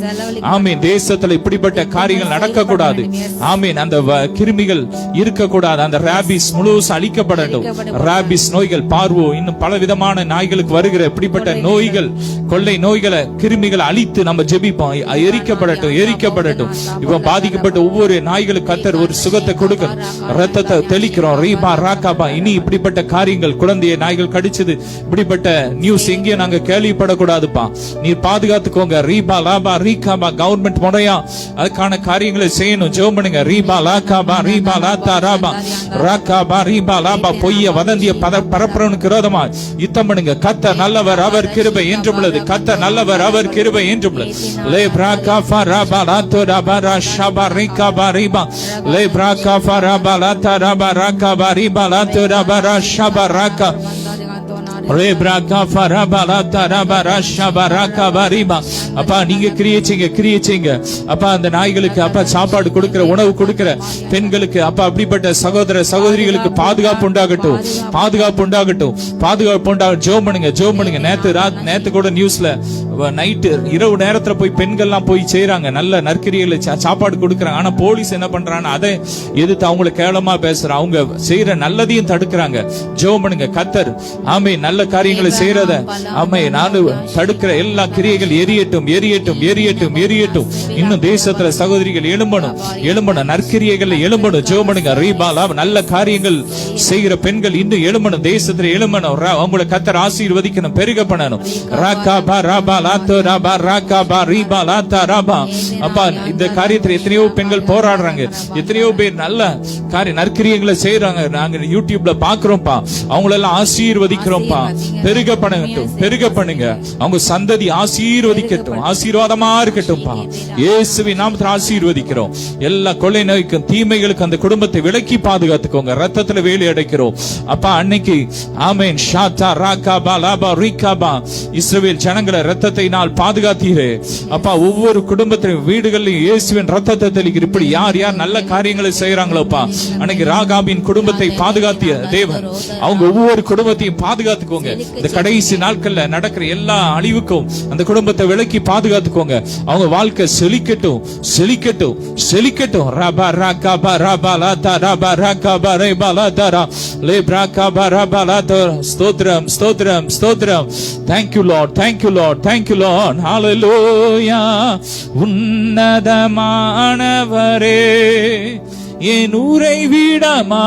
ஆமீன், தேசத்துல இப்படிப்பட்ட காரியங்கள் நடக்க கூடாது. ஆமீன். அந்த கிருமிகள் இருக்க கூடாது. அந்த ராபிஸ் முழுவதும் அழிக்கப்படட்டும். ராபிஸ் நோய்கள், பார்வோ, இன்னும் பல விதமான நாய்களுக்கு வருகிற இப்படிப்பட்ட நோய்கள், கொள்ளை நோய்களை, கிருமிகளை அழித்து நம்ம ஜெபி எரிக்கப்படட்டும். இப்ப பாதிக்கப்பட்ட ஒவ்வொரு நாய்களுக்கு கர்த்தர் ஒரு சுகத்தை கொடுக்கணும். ரத்தத்தை தெளிக்கிறோம். ரீபா ராகாபா. இனி இப்படிப்பட்ட காரியங்கள், குழந்தைய நாய்கள் கடிச்சது, இப்படிப்பட்ட நியூஸ் எங்கேயும் நாங்க கேள்விப்படக்கூடாதுப்பா. நீ பாதுகாத்துக்கோங்க. ரீபா லாபா ரீகாபா. கவர்மெண்ட் முறையா அதுக்கான காரியங்களை செய்யணும். ஜெபம் பண்ணுங்க. ரீபா லாகாபா ரீபா லாத்தா ராபா ராகாபா ரீபா லாபா. பொய்ய வதந்திய பரப்புறவனுக்கு விரோதமா யுத்தம் பண்ணுங்க. கர்த்தர் நல்லவர், அவர் கிருபை என்றும் உள்ளது. கர்த்தர் நல்லவர், அவர் கிருபை என்றும் உள்ளது. லே பிராகாபா ராபா லாத்தோ ராபா ராஷபா ரீகாபா ரீபா. லே பிராகாபா ராபா லாத்தா ராபா ராகாபா ரீபா லாத்தோ ராபா ராஷபா ராகா. அப்பா நீங்க கிரியேச்சிங்க அப்பா. அந்த நாய்களுக்கு அப்பா சாப்பாடு கொடுக்கிற, உணவு கொடுக்கிற பெண்களுக்கு அப்பா, அப்படிப்பட்ட சகோதர சகோதரிகளுக்கு பாதுகாப்பு உண்டாகட்டும். ஜெபம் பண்ணுங்க. நேத்து கூட நியூஸ்ல நைட்டு இரவு நேரத்துல போய் பெண்கள்லாம் போய் செய்யறாங்க, நல்ல நற்கிரியைகளை சாப்பாடு கொடுக்கறாங்க. ஆனா போலீஸ் என்ன பண்றாங்க, அதை எதிர்த்து அவங்களை கேவலமா பேசுறாங்க. அவங்க செய்யற நல்லதையும் தடுக்கிறாங்க. ஜெபம் பண்ணுங்க. கர்த்தர் ஆமே நல்ல காரியங்களை செய்யறத ஆமே நான் தடுக்கிற எல்லா கிரியைகள் எரியட்டும். இன்னும் தேசத்துல சகோதரிகள் எழும்பணும். நற்கிரியைகள் எழும்பணும். ஜெபம் பண்ணுங்க. ரீபாலா. நல்ல காரியங்கள் செய்கிற பெண்கள் இன்னும் எழும்பணும். தேசத்துல எழும்பணும். அவங்களை கர்த்தர் ஆசீர்வதிக்கணும், பெருக பண்ணணும். ராகாபா ராபா லாத்தோ ராபா ராகாபா ரீபா லாத்தா ராபா. அப்பா இந்த காரியத்துல எத்தனையோ பெண்கள் போராடுறாங்க. எத்தனையோ பேர் நல்ல நற்கிரியங்களை செய்யறாங்க. நாங்க யூடியூப்ல பாக்குறோம்ப்பா. அவங்களெல்லாம் ஆசீர்வதிக்கிறோம்ப்பா. பெருக பண்ணுங்க. அவங்க சந்ததி ஆசீர்வதிக்கட்டும், ஆசீர்வாதமா இருக்கட்டும்பா. இயேசுவின் நாமத்தில் ஆசீர்வதிக்கிறோம். எல்லா கொள்ளை நோய்க்கும் தீமைகளுக்கு அந்த குடும்பத்தை விலக்கி பாதுகாத்துக்கோங்க. ரத்தத்துல வேலி அடைக்கிறோம் அப்பா. அன்னைக்கு ஆமென் ஷாத்தா ராகாபா லாபா ரீகாபா. இஸ்ரவேல் ஜனங்களை ரத்தத்தை நாள் பாதுகாத்தீரே அப்பா. ஒவ்வொரு குடும்பத்திலும் வீடுகளிலும் இயேசுவின் ரத்தத்தை தெளிக்கிற. இப்படி யார் நல்ல காரியங்களை செய்யறாங்களோப்பா, அன்னைக்கு ராகாபின் குடும்பத்தை பாதுகாத்திய தேவன் அவங்க ஒவ்வொரு குடும்பத்தையும் பாதுகாத்துக்கோங்க. இந்த கடைசி நாட்கள்ல நடக்கிற எல்லா அழிவுக்கும் அந்த குடும்பத்தை விலக்கி பாதுகாத்துக்கோங்க. அவங்க வாழ்க்கை செழிக்கட்டும். ரபா ராகாபா ராபா லாதா ராபா ராகாபா ரேபா லாதா லே ராகாபா ராபா லாதா. ஸ்தோத்திரம். Thank you Lord. Hallelujah. உன்னதமானவரே, என் உறைவிடமானவரே,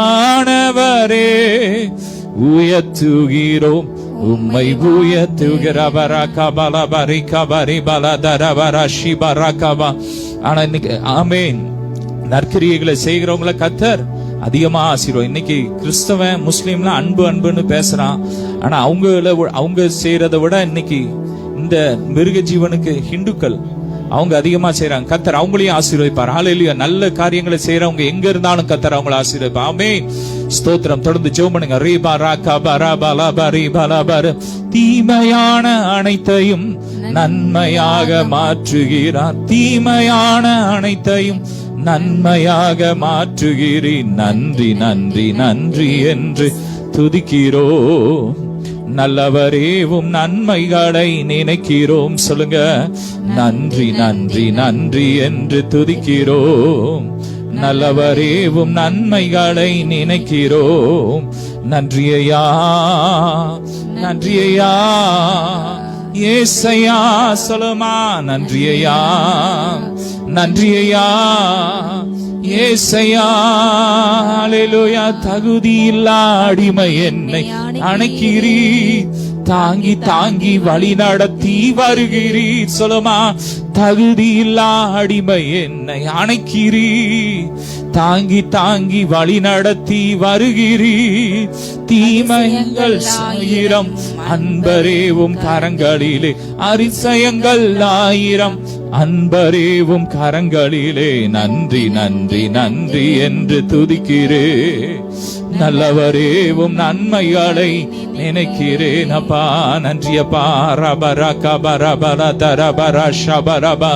உயர்த்துகிறோம் உம்மை ஆனா இன்னைக்கு ஆமென் நற்கிரியைகளை செய்கிறவங்கள கர்த்தர் அதிகமா ஆசீர்வாதம். இன்னைக்கு கிறிஸ்தவன் முஸ்லீம்லாம் அன்புன்னு பேசுறான். ஆனா அவங்க செய்யறதை விட இன்னைக்கு இந்த மிருக ஜீவனுக்கு ஹிந்துக்கள் அவங்க அதிகமா செய்யறாங்க. கர்த்தர் அவங்களையும் ஆசீர்வதிப்பார். ஹல்லேலூயா. நல்ல காரியங்களை செய்யறவங்க எங்க இருந்தாலும் கர்த்தர் அவங்களை ஆசீர்வதிப்பார். ஆமென். ஸ்தோத்திரம். தொடர்ந்து ஜெபம் பண்ணுங்க. ரீபா ராகாபா ராபா லாபா ரீபா லாபா. தீமையான அனைத்தையும் நன்மையாக மாற்றுகிறார். தீமையான அனைத்தையும் நன்மையாக மாற்றுகிறீர். நன்றி என்று துதிக்கிறோம். நல்லவரேவும் நன்மைகளை நினைக்கிறோம். சொல்லுங்க. நன்றி என்று துதிக்கிறோம். நல்லவரேவும் நன்மைகளை நினைக்கிறோம். நன்றியா ஏசையா. சொல்லுமா. நன்றியா ஏசையா. ஹல்லேலூயா. தகுதியில்லா அடிமை என்னை அணைக்கிறீர். தாங்கி வழி நடத்தி வருகிறீர். சொல்லுமா. தகுதியில்லா அடிமை என்னை அணைக்கிறீர். தாங்கி வழி நடத்தி வருகிறீர். தீமைகள் ஆயிரம் அன்பரேவும் கரங்களிலே, அதிசயங்கள் ஆயிரம் அன்பரேவும் கரங்களிலே. நன்றி என்று துதிக்கிறே. நல்லவரேவும் நன்மைகளை நினைக்கிறேன் அப்பா. நன்றியப்பா. ரபரா கபரா பரா தரபரா ஷபரபா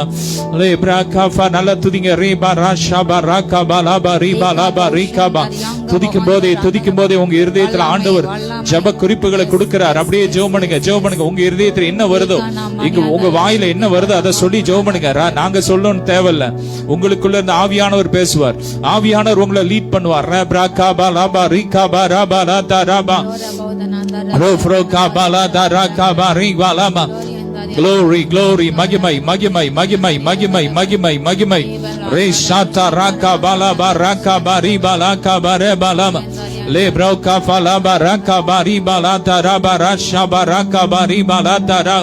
லேப்ரா கஃபா. நல்ல துதிங்க. ரீபரா ஷபரா கபலா பரிபா லபா ரீகபா. துதிக்கும் போதே உங்க இருதயத்துல ஆண்டவர் ஜெப குறிப்புகளை கொடுக்கிறார். அப்படியே ஜெபம் பண்ணுங்க. உங்க இருதயத்துல என்ன வருதோ, உங்க வாயில என்ன வருதோ அதை சொல்லி ஜெபம் பண்ணுங்க. நாங்க சொல்லணும்னு தேவையில்ல. உங்களுக்குள்ள இருந்து ஆவியானவர் பேசுவார். ஆவியானவர் உங்களை லீட் பண்ணுவார். ரபரா கபலா பரிகபா ரபா லதா ரபா ரோஃப்ரோ கபலா தரா கபா ரீபா லபா glory, glory, மகிமை, மகிமை, மகிமை, மகிமை, மகிமை, மகிமை. ரே ஷாத்தா ராக்கா பாலாபா ராக்கா பாரி பாலாக்கா பரே பாலாமா le broka fala baraka bari balata rabarasha baraka bari balata ra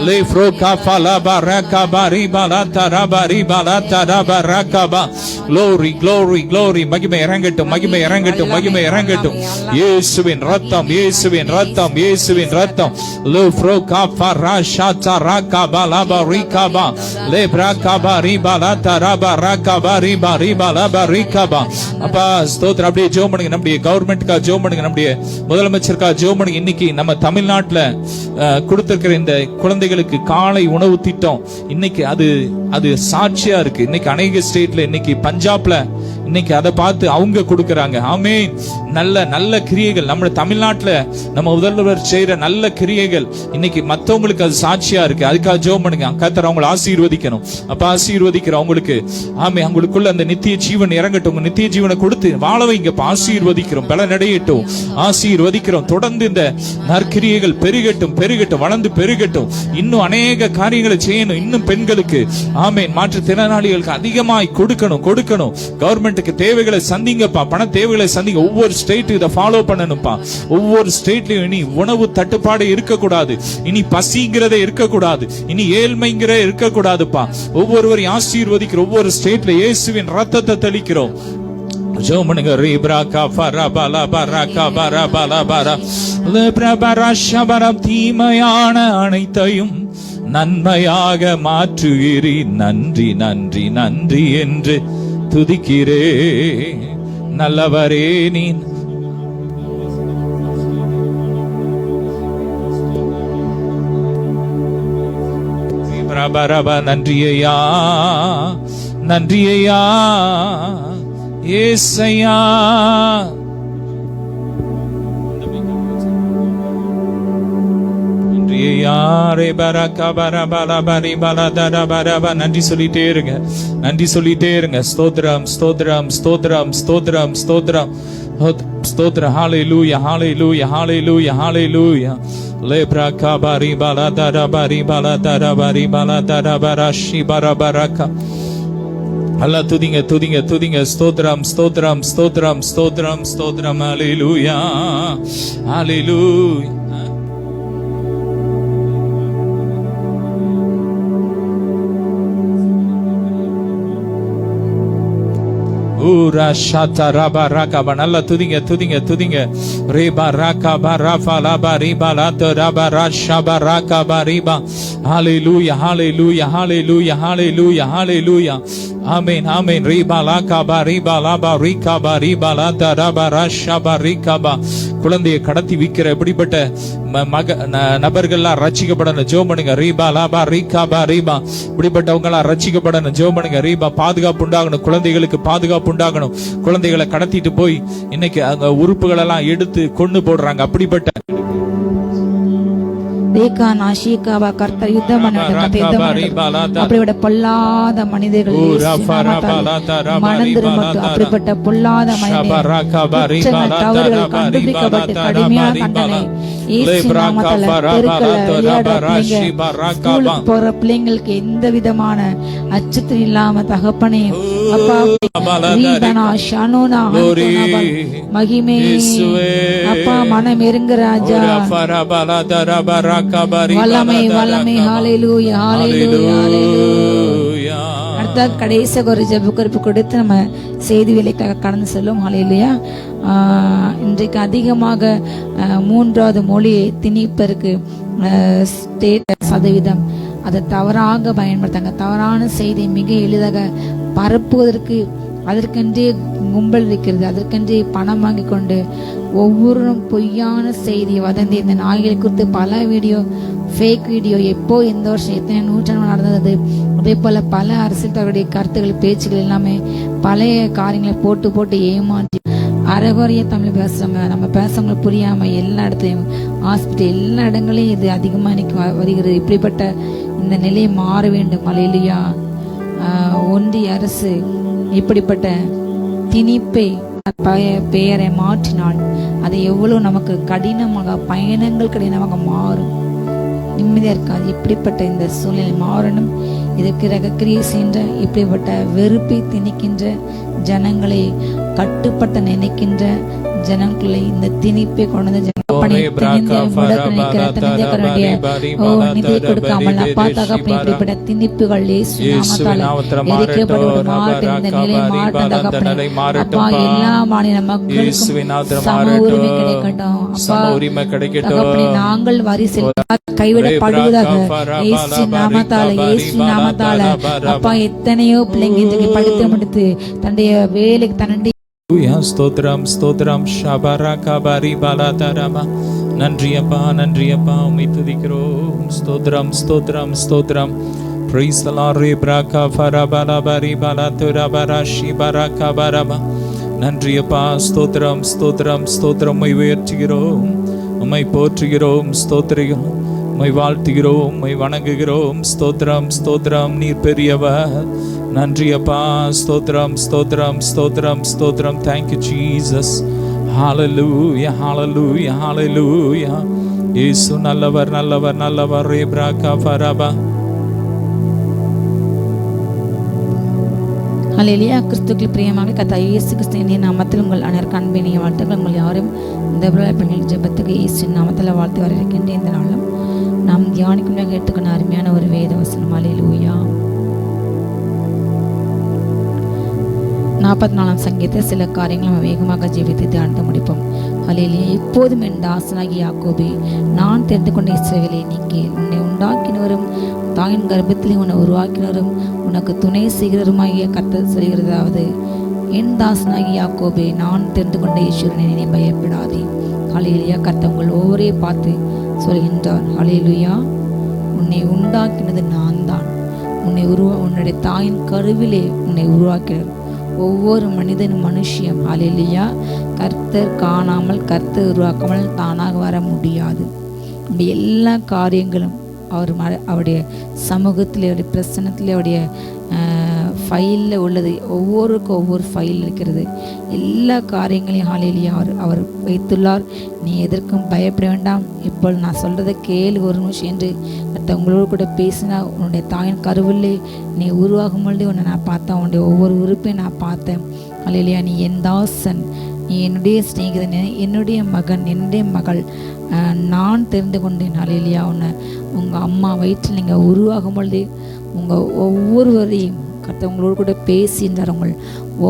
le froka fala baraka bari balata rabari balata rabaraka ba. Glory, glory, glory. மகிமை இறங்கட்டும், மகிமை இறங்கட்டும், மகிமை இறங்கட்டும். இயேசுவின் ரத்தம், இயேசுவின் ரத்தம், இயேசுவின் ரத்தம். le froka farasha taraka balaba rikaba le braka bari balata rabaraka bari bari balaba rikaba. அப்பா ஸ்தோத்திரம். அப்படியே ஜெபம் பண்ணுங்க. நம்முடைய கவர்மெண்ட்கா ஜெபம் பண்ணுங்க, நம்முடைய முதலமைச்சருக்கா ஜெபம் பண்ணுங்க. இன்னைக்கு நம்ம தமிழ்நாட்டுல கொடுத்திருக்கிற இந்த குழந்தைகளுக்கு காலை உணவு திட்டம் இன்னைக்கு அது சாட்சியா இருக்கு. இன்னைக்கு அநேக ஸ்டேட்ல, இன்னைக்கு பஞ்சாப்ல இன்னைக்கு அதை பார்த்து அவங்க கொடுக்கறாங்க. ஆமென். நல்ல நல்ல கிரியைகள் நம்ம தமிழ்நாட்டுல நம்ம முதல்வர் செய்யற நல்ல கிரியைகள் இன்னைக்கு மத்தவங்களுக்கு அது சாட்சியா இருக்கு. அதுக்காக ஜெபம் பண்ணுங்க. கர்த்தர் அவங்களை ஆசீர்வதிக்கணும். அப்ப ஆசீர்வதிக்கிற அவங்களுக்கு ஆமென், அவங்களுக்குள்ள அந்த நித்திய ஜீவன் இறங்கட்டும். நித்திய ஜீவனை கொடுத்து வாழ வைங்க. ஆசீர்வதிக்கிறோம், பலனடையட்டும், ஆசீர்வதிக்கிறோம். தொடர்ந்து இந்த நற்கிரியைகள் பெருகட்டும், பெருகட்டும், வளர்ந்து பெருகட்டும். இன்னும் அநேக காரியங்களை செய்யணும். இன்னும் பெண்களுக்கு ஆமென், மாற்றுத்திறனாளிகளுக்கு அதிகமாய் கொடுக்கணும். கவர்மெண்ட்டுக்கு தேவைகளை சந்திங்கப்பா, பண தேவைகளை சந்திங்க. ஒவ்வொரு ஸ்டேட் இதை ஃபாலோ பண்ணணும்பா. ஒவ்வொரு ஸ்டேட்லயும் இனி உணவு தட்டுப்பாடு இருக்கக்கூடாது, இனி பசிங்கிறதே இருக்கக்கூடாது, இனி ஏழ்மைங்கிறதே இருக்கக்கூடாதுப்பா. ஒவ்வொருவரையும் ஆசீர்வதிக்கிற ஒவ்வொரு ஸ்டேட்ல இயேசுவின் ரத்தத்தை தெளிக்கிறோம். ஜோமனுங்க ரீப்ராகா ஃபரபாலா பராகா பரபாலா பரா லெப்ரபரா ஷபரம். தீமையான அனைத்தையும் நன்மையாக மாற்றுகிறீ. நன்றி நன்றி நன்றி என்று துதிக்கிறே நல்லவரே நீ. நன்றியா நன்றியா ஏசையா. நன்றி சொல்லிட்டே இருங்க, நன்றி சொல்லிட்டே இருங்க. ஸ்தோத்திரம் ஸ்தோத்திரம் ஸ்தோத்திரம் ஸ்தோத்திரம் ஸ்தோத்திரம் ஸ்தோத்திரம். ஹalleluya hallelujah hallelujah hallelujah. lebra kabari baladara bari baladara bari baladara barashi barabaraka. அல்லா துதிங்க துதிங்க துதிங்க. ஸ்தோத்திரம் ஸ்தோத்திரம் ஸ்தோத்திரம் ஸ்தோத்திரம் ஸ்தோத்திரம். ஹalleluya hallelujah. ஊரா ஷாத்தா ரபா ராகபா. நல்லா துதிங்க துதிங்க துதிங்க. ரேபா ராகபா ராஃபா லாபா ரீபா லாத்தோ ரபா ராஷபா ராகபா ரீபா. ஹalleluya hallelujah hallelujah hallelujah hallelujah. ஆமென் ஆமென். ரீபா லாகபா ரீபா லாபா ரீகபா ரீபா லாத்தா ரபா ராஷபா ரீகபா. குழந்தையை கடத்தி விக்கிற எப்படிப்பட்ட நபர்கள்லாம் ரட்சிக்கப்படணும். ஜெபம் பண்ணுங்க. ரீபா லாபா ரீகபா ரீபா. இப்படிப்பட்டவங்க எல்லாம் ரட்சிக்கப்படணும். ஜெபம் பண்ணுங்க. ரீபா. பாதுகாப்பு உண்டாகணும், குழந்தைகளுக்கு பாதுகாப்பு உண்டாகணும். குழந்தைகளை கடத்திட்டு போய் இன்னைக்கு அங்க உறுப்புகள் எல்லாம் எடுத்து கொண்டு போடுறாங்க. அப்படிப்பட்ட கர்த்தர் யுத்தம் அப்படிப்பட்ட பொல்லாத மனிதர்கள் அப்படிப்பட்ட பொல்லாத தவறுகள் கண்டுபிடிக்கப்பட்டு கடுமையான தண்டனை போற பிள்ளைங்களுக்கு எந்த விதமான அச்சத்தும் இல்லாம தகப்பனே அப்பா மகிமே அப்பா மனம் எருங்க ராஜா. வல்லமை வல்லமை. ஹalleluya hallelujah hallelujah. அடுத்த கடைசி ஒரு ஜெப குறிப்பு கொடுத்து நம்ம செய்தி வேலைக்காக கடந்து செல்லும். ஹalleluya. இன்றைக்கு அதிகமாக மூன்றாவது மொழி திணிப்பதற்கு சதவீதம் அதை தவறாக பயன்படுத்தாங்க. தவறான செய்தி மிக எளிதாக பரப்புவதற்கு அதற்கென்றே கும்பல் இருக்கிறது. அதற்கென்றே பணம் வாங்கி கொண்டு ஒவ்வொருவரும் பொய்யான செய்தி வதந்தி. இந்த நாய்களை குறித்து பல வீடியோ, ஃபேக் வீடியோ, எப்போ எந்த வருஷம் எத்தனை நூற்றாண்டு நடந்தது. அதே போல பல அரசியல் தலைவருடைய கருத்துக்கள், பேச்சுகள் எல்லாமே பழைய காரியங்களை போட்டு போட்டு ஏமாற்றி அரைகுறைய தமிழ் பேசுறவங்க, நம்ம பேசுறவங்க புரியாம எல்லா இடத்துலையும் ஹாஸ்பிட்டல் எல்லா இடங்களையும் இது அதிகமா இன்னைக்கு வருகிறது. இப்படிப்பட்ட இந்த நிலையை மாற வேண்டும். ஹல்லேலூயா. ஒன்றிய அரசு இப்படிப்பட்ட திணிப்பை பெயரை மாற்றினால் அது எவ்வளவு நமக்கு கடினமாக, பயணங்கள் கடினமாக மாறும். நிம்மதியாக இருக்காது. இப்படிப்பட்ட இந்த சூழ்நிலை மாறணும். இதற்கு கிரியை செய்கின்ற இப்படிப்பட்ட வெறுப்பை திணிக்கின்ற ஜனங்களை, கட்டுப்பட்ட நினைக்கின்ற ஜனங்களை இந்த திணிப்பை கொண்டு நிதி கொடுக்காமல் அப்பா தகப்பனே இப்படிப்பட்ட திணிப்புகள் அப்பா எல்லா மாநில மக்களுக்கும் சம உரிமை கிடைக்கட்டும். அப்பா தகப்பனே நாங்கள் வரி கைவிடப்படுவதாக இயேசு நாமத்தால, இயேசு நாமத்தால. அப்பா எத்தனையோ பிள்ளைங்க படித்து முடித்து தன்னுடைய வேலைக்கு தன்னுடைய ஸ்தோத்திரம் ஸ்தோத்திரம் ஷபரா கபரி பலதரமா. நன்றி அப்பா, நன்றி அப்பா, உம்மை துதிக்கிறோம். ஸ்தோத்திரம் ஸ்தோத்திரம் ஸ்தோத்திரம். Praise the Lord. Rebraka farabala bari balatura barashi baraka baraba. நன்றி அப்பா, ஸ்தோத்திரம் ஸ்தோத்திரம் ஸ்தோத்திரம். உம்மை உயர்த்துகிறோம், உம்மை போற்றுகிறோம், ஸ்தோத்திரிகிறோம், உம்மை வாழ்த்துகிறோம், உம்மை வணங்குகிறோம். ஸ்தோத்திரம் ஸ்தோத்திரம். நீர் பெரியவர். நன்றி அப்பா, ஸ்தோத்திரம் ஸ்தோத்திரம் ஸ்தோத்திரம் ஸ்தோத்திரம். Thank you Jesus. Hallelujah hallelujah hallelujah. இயேசு நல்லவர் நல்லவர் நல்லவர். ரேப்ராகா ஃபரபா. ஹல்லேலூயா. கிறிஸ்துவுக்குள் பிரியமாக கர்த்தர் இயேசு கிறிஸ்துவின் நாமத்தில் உங்கள் அனைவருக்கும் அன்பினிய வாழ்த்துக்கள். உங்கள் யாரும் இந்த பெண்கள் ஜெபத்துக்கு இயேசு நாமத்தில் வாழ்த்து வரவேற்கின்ற இந்த நாளும் நாம் தியானிக்கும் கேட்டுக்கொண்ட அருமையான ஒரு வேத வசனம். ஹல்லேலூயா. 44ஆம் சங்கீதத்தில் சில காரியங்கள் நம்ம வேகமாக ஜீவித்து தியானித்து முடிப்போம். ஹல்லேலூயா. இப்போதும் என் தாசனாகிய யாக்கோபே, நான் தெரிந்து கொண்ட இஸ்ரவேலே, நீ கேள். உன்னை உண்டாக்கினவரும் தாயின் கர்ப்பத்திலே உன்னை உருவாக்கினவரும் உனக்கு துணை செய்கிறவருமாகிய கர்த்தர் சொல்கிறதாவது, என் தாசனாகிய யாக்கோபே, நான் தெரிந்து கொண்ட ஈஸ்வரனை நீ பயப்படாதே. ஹல்லேலூயா. கர்த்தர் உங்கள் ஒவ்வொரே பார்த்து சொல்கின்றார். ஹல்லேலூயா. உன்னை உண்டாக்கினது நான் தான். உன்னுடைய தாயின் கருவிலே உன்னை உருவாக்கினார். ஒவ்வொரு மனிதன் மனுஷியம். ஹல்லேலூயா. கர்த்தர் காணாமல், கர்த்தர் உருவாக்காமல் தானாக வர முடியாது. அப்படி எல்லா காரியங்களும் அவருடைய சமூகத்தில், அவருடைய பிரசனத்தில், அவருடைய ஃபைலில் உள்ளது. ஒவ்வொருக்கும் ஒவ்வொரு ஃபைல் இருக்கிறது. எல்லா காரியங்களையும் ஹல்லேலூயா அவர் வைத்துள்ளார். நீ எதற்கும் பயப்பட வேண்டாம். இப்போ நான் சொல்கிறத கேளு ஒரு நிமிஷம் என்று உங்களோடு கூட பேசினா, உன்னுடைய தாயின் கருவிலே நீ உருவாகும் பொழுது உன்னை நான் பார்த்தேன். உன்னுடைய ஒவ்வொரு உறுப்பையும் நான் பார்த்தேன். ஹல்லேலூயா. நீ என் தாசன், நீ என்னுடைய சிநேகிதன், என்னுடைய மகன், என்னுடைய மகள், நான் தெரிந்து கொண்டேன். ஹல்லேலூயா. உங்கள் அம்மா வயிற்றில் நீங்கள் உருவாகும் பொழுது உங்கள் ஒவ்வொருவரையும் கர்த்தர் உங்களோடு கூட பேசின்றார். உங்கள்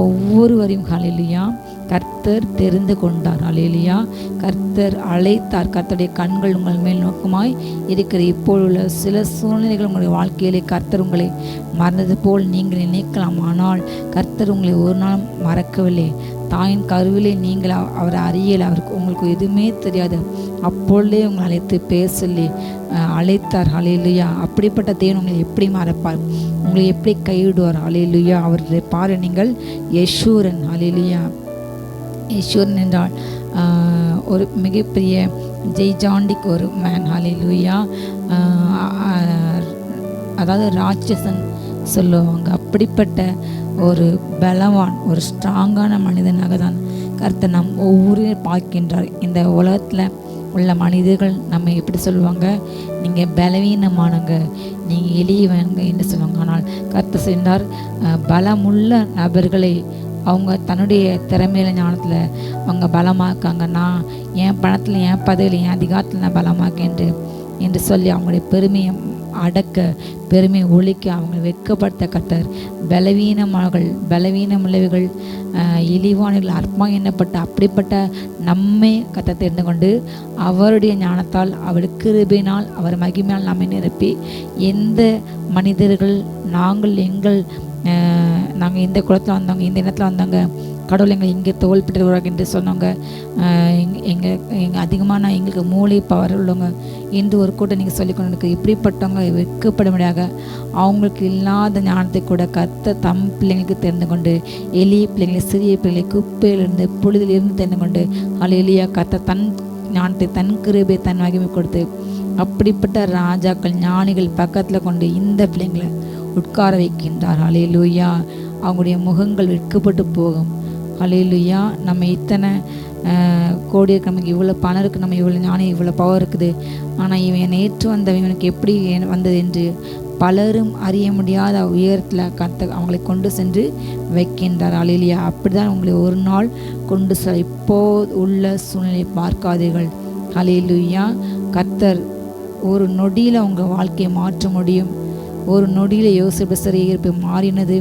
ஒவ்வொருவரையும் ஹல்லேலூயா கர்த்தர் தெரிந்து கொண்டார். ஹல்லேலூயா. கர்த்தர் அழைத்தார். கர்த்தருடைய கண்கள் உங்கள் மேல் நோக்கமாய் இருக்கிற இப்போதுள்ள சில சூழ்நிலைகள் உங்களுடைய வாழ்க்கையிலே கர்த்தர் உங்களை மறந்தது போல் நீங்கள் நினைக்கலாம். ஆனால் கர்த்தர் உங்களை ஒரு நாள் மறக்கவில்லை. தாயின் கருவிலே நீங்கள் அவரை அறியலை. அவருக்கு உங்களுக்கு எதுவுமே தெரியாது. அப்பொழுதே உங்களை அழைத்து பேசலே அழைத்தார். ஹல்லேலூயா. அப்படிப்பட்ட தேவன் உங்களை எப்படி மறப்பார்? உங்களை எப்படி கைவிடுவார்? ஹல்லேலூயா. அவருடைய பாரு நீங்கள் யெஷூரன். ஹல்லேலூயா. யெஷூரன் என்றால் ஒரு மிகப்பெரிய ஜெய்ஜாண்டிக் ஒரு மேன். ஹல்லேலூயா. அதாவது ராட்சசன் சொல்லுவாங்க. அப்படிப்பட்ட ஒரு பலவான், ஒரு ஸ்ட்ராங்கான மனிதனாக தான் கர்த்தர் நம் ஒவ்வொரு பார்க்கின்றார். இந்த உலகத்தில் உள்ள மனிதர்கள் நம்ம எப்படி சொல்லுவாங்க? நீங்கள் பலவீனமானங்க, நீங்கள் எளியவங்க என்று சொல்லுவாங்க. ஆனால் கர்த்தர் சென்றார், பலமுள்ள நபர்களை அவங்க தன்னுடைய திறமையில ஞானத்தில் அவங்க பலமாக்காங்க. நான் என் பணத்தில், என் பதவியில், என் அதிகாரத்தில் நான் பலமாக்கேன் என்று சொல்லி அவங்களுடைய பெருமையை அடக்க, பெருமை ஒழிக்க, அவங்க வெட்கப்படுத்த கர்த்தர் பலவீனமுள்ளவர்கள், இழிவானவர்கள், அற்பமாக எண்ணப்பட்ட அப்படிப்பட்ட நம்மை கர்த்தர் தெரிந்து கொண்டு அவருடைய ஞானத்தால், அவருடைய கிருபையினால், அவர் மகிமையால் நம்மை நிரப்பி, எந்த மனிதர்கள் நாங்கள் இந்த குளத்தில் வந்தவங்க, இந்த இடத்துல வந்தாங்க, கடவுள் எங்களை இங்கே தோல்பட்டுருவாங்க என்று சொன்னவங்க, எங்கள் அதிகமான எங்களுக்கு மூளை பவர் உள்ளவங்க என்று ஒரு கூட்டம் நீங்கள் சொல்லிக்கொண்டு எனக்கு இப்படிப்பட்டவங்க வெட்கப்பட முடியாத அவங்களுக்கு இல்லாத ஞானத்தை கூட கர்த்தர் தம் பிள்ளைங்களுக்கு தெரிந்து கொண்டு, எளிய பிள்ளைங்களை, சிறிய பிள்ளைகளை குப்பையிலிருந்து புழுதிலிருந்து தெரிந்து கொண்டு ஹல்லேலூயா கர்த்தர் தன் ஞானத்தை, தன் கிருபை, தன் மகிமை கொடுத்து அப்படிப்பட்ட ராஜாக்கள், ஞானிகள் பக்கத்தில் கொண்டு இந்த பிள்ளைங்களை உட்கார வைக்கின்றார். ஹல்லேலூயா. அவங்களுடைய முகங்கள் வெட்கப்பட்டு போகும். ஹல்லேலூயா. நம்ம இத்தனை கோடி இருக்கு, நமக்கு இவ்வளோ பணம் இருக்குது, நம்ம இவ்வளோ ஞானம் இவ்வளோ பவர் இருக்குது, ஆனால் இவன் நேற்று வந்தவன் இவனுக்கு எப்படி வந்தது என்று பலரும் அறிய முடியாத உயரத்தில் அவங்களை கொண்டு சென்று வைக்கின்றார். அல்லேலூயா. அப்படிதான் உங்களை ஒரு நாள் கொண்டு இப்போ உள்ள சூழ்நிலை பார்க்காதீர்கள். அல்லேலூயா. கர்த்தர் ஒரு நொடியில் உங்கள் வாழ்க்கையை மாற்ற முடியும். ஒரு நொடியில் யோசேப்பு சிறையிருப்பு மாறினது,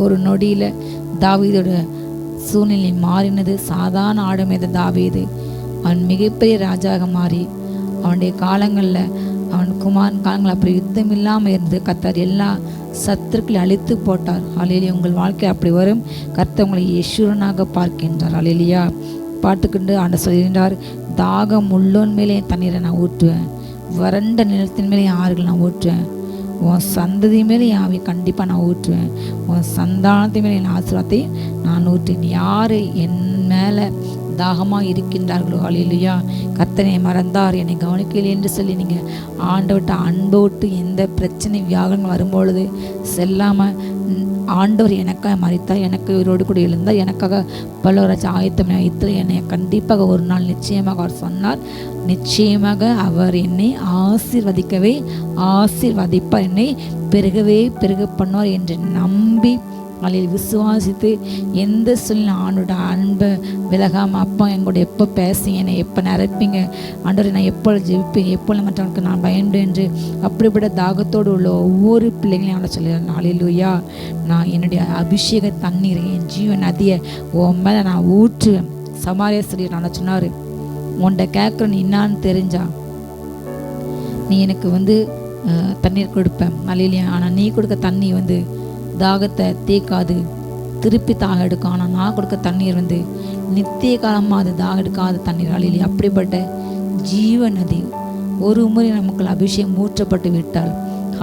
ஒரு நொடியில் தாவீதோட சூழ்நிலை மாறினது. சாதாரண ஆடமேத தாவீது அவன் மிகப்பெரிய ராஜாக மாறி அவனுடைய காலங்களில் அவன் குமாரன் காலங்கள் அப்படி யுத்தம் இல்லாமல் இருந்து கர்த்தர் எல்லா சத்துருக்களை அழித்து போட்டார். அல்லேலூயா. உங்கள் வாழ்க்கை அப்படி வரும். கர்த்தர் உங்களை யெஷூரனாக பார்க்கின்றார். அல்லேலூயா. பாட்டுக்கொண்டு ஆண்டவர் சொல்கின்றார், தாகம் உள்ளோன் மேலே தண்ணீரை நான் ஊற்றுவேன், வறண்ட நிலத்தின் மேலே ஆறுகள் நான் ஊற்றுவேன், உன் சந்ததி மேலே என் ஆவியை கண்டிப்பாக நான் ஊற்றுவேன், உன் சந்தானத்தின் மேலே என் ஆசீர்வாதத்தை நான் ஊற்றுவேன். யார் என் மேலே தாகமாக இருக்கின்றார்களோ, அல்லேலூயா, கர்த்தனை மறந்தார் என்னை கவனிக்கலை என்று சொல்லி நீங்கள் ஆண்டவர்கிட்ட அன்பு விட்டு எந்த பிரச்சனை வியாகங்கள் வரும்பொழுது செல்லாமல், ஆண்டவர் எனக்காக மரித்தார், எனக்கு இவரோடு கூட எழுந்தார், எனக்காக பலவராட்சி ஆயத்தம் வைத்து என்னை கண்டிப்பாக ஒரு நாள் நிச்சயமாக அவர் சொன்னார், நிச்சயமாக அவர் என்னை ஆசீர்வதிப்பார், என்னை பெருகவே பெருக பண்ணுவார் என்று நம்பி அதில் விசுவாசித்து எந்த சொல்ல ஆண்டோட அன்பை விலகாமல், அப்பா எங்களோட எப்போ பேசுங்க, என்னை எப்போ நிரப்பிங்க ஆண்டவரை, நான் எப்போ ஜெபிப்பேன், எப்போ மற்றவனுக்கு நான் பயந்து என்று அப்படிப்பட்ட தாகத்தோடு உள்ள ஒவ்வொரு பிள்ளைங்களையும் அவனை சொல்லிடுறேன். அல்லேலூயா. நான் என்னுடைய அபிஷேக தண்ணீரை, என் ஜீவ நதியை உன் மேலே நான் ஊற்றுவேன். சமாரியா சொல்லி நான் சொன்னார், உன்கிட்ட கேட்குறேன்னு என்னான்னு தெரிஞ்சா நீ எனக்கு தண்ணீர் கொடுப்பேன். அல்லேலூயா. ஆனால் நீ கொடுக்க தண்ணி தாகத்தை தேக்காது, திருப்பி தாக எடுக்கும். ஆனால் நான் கொடுக்க தண்ணீர் நித்திய காலமாக அது தாக எடுக்காத தண்ணீர். அல்லேலூயா. அப்படிப்பட்ட ஜீவ நதி ஒரு முறை நமக்கு அபிஷேகம் ஊற்றப்பட்டு விட்டால்,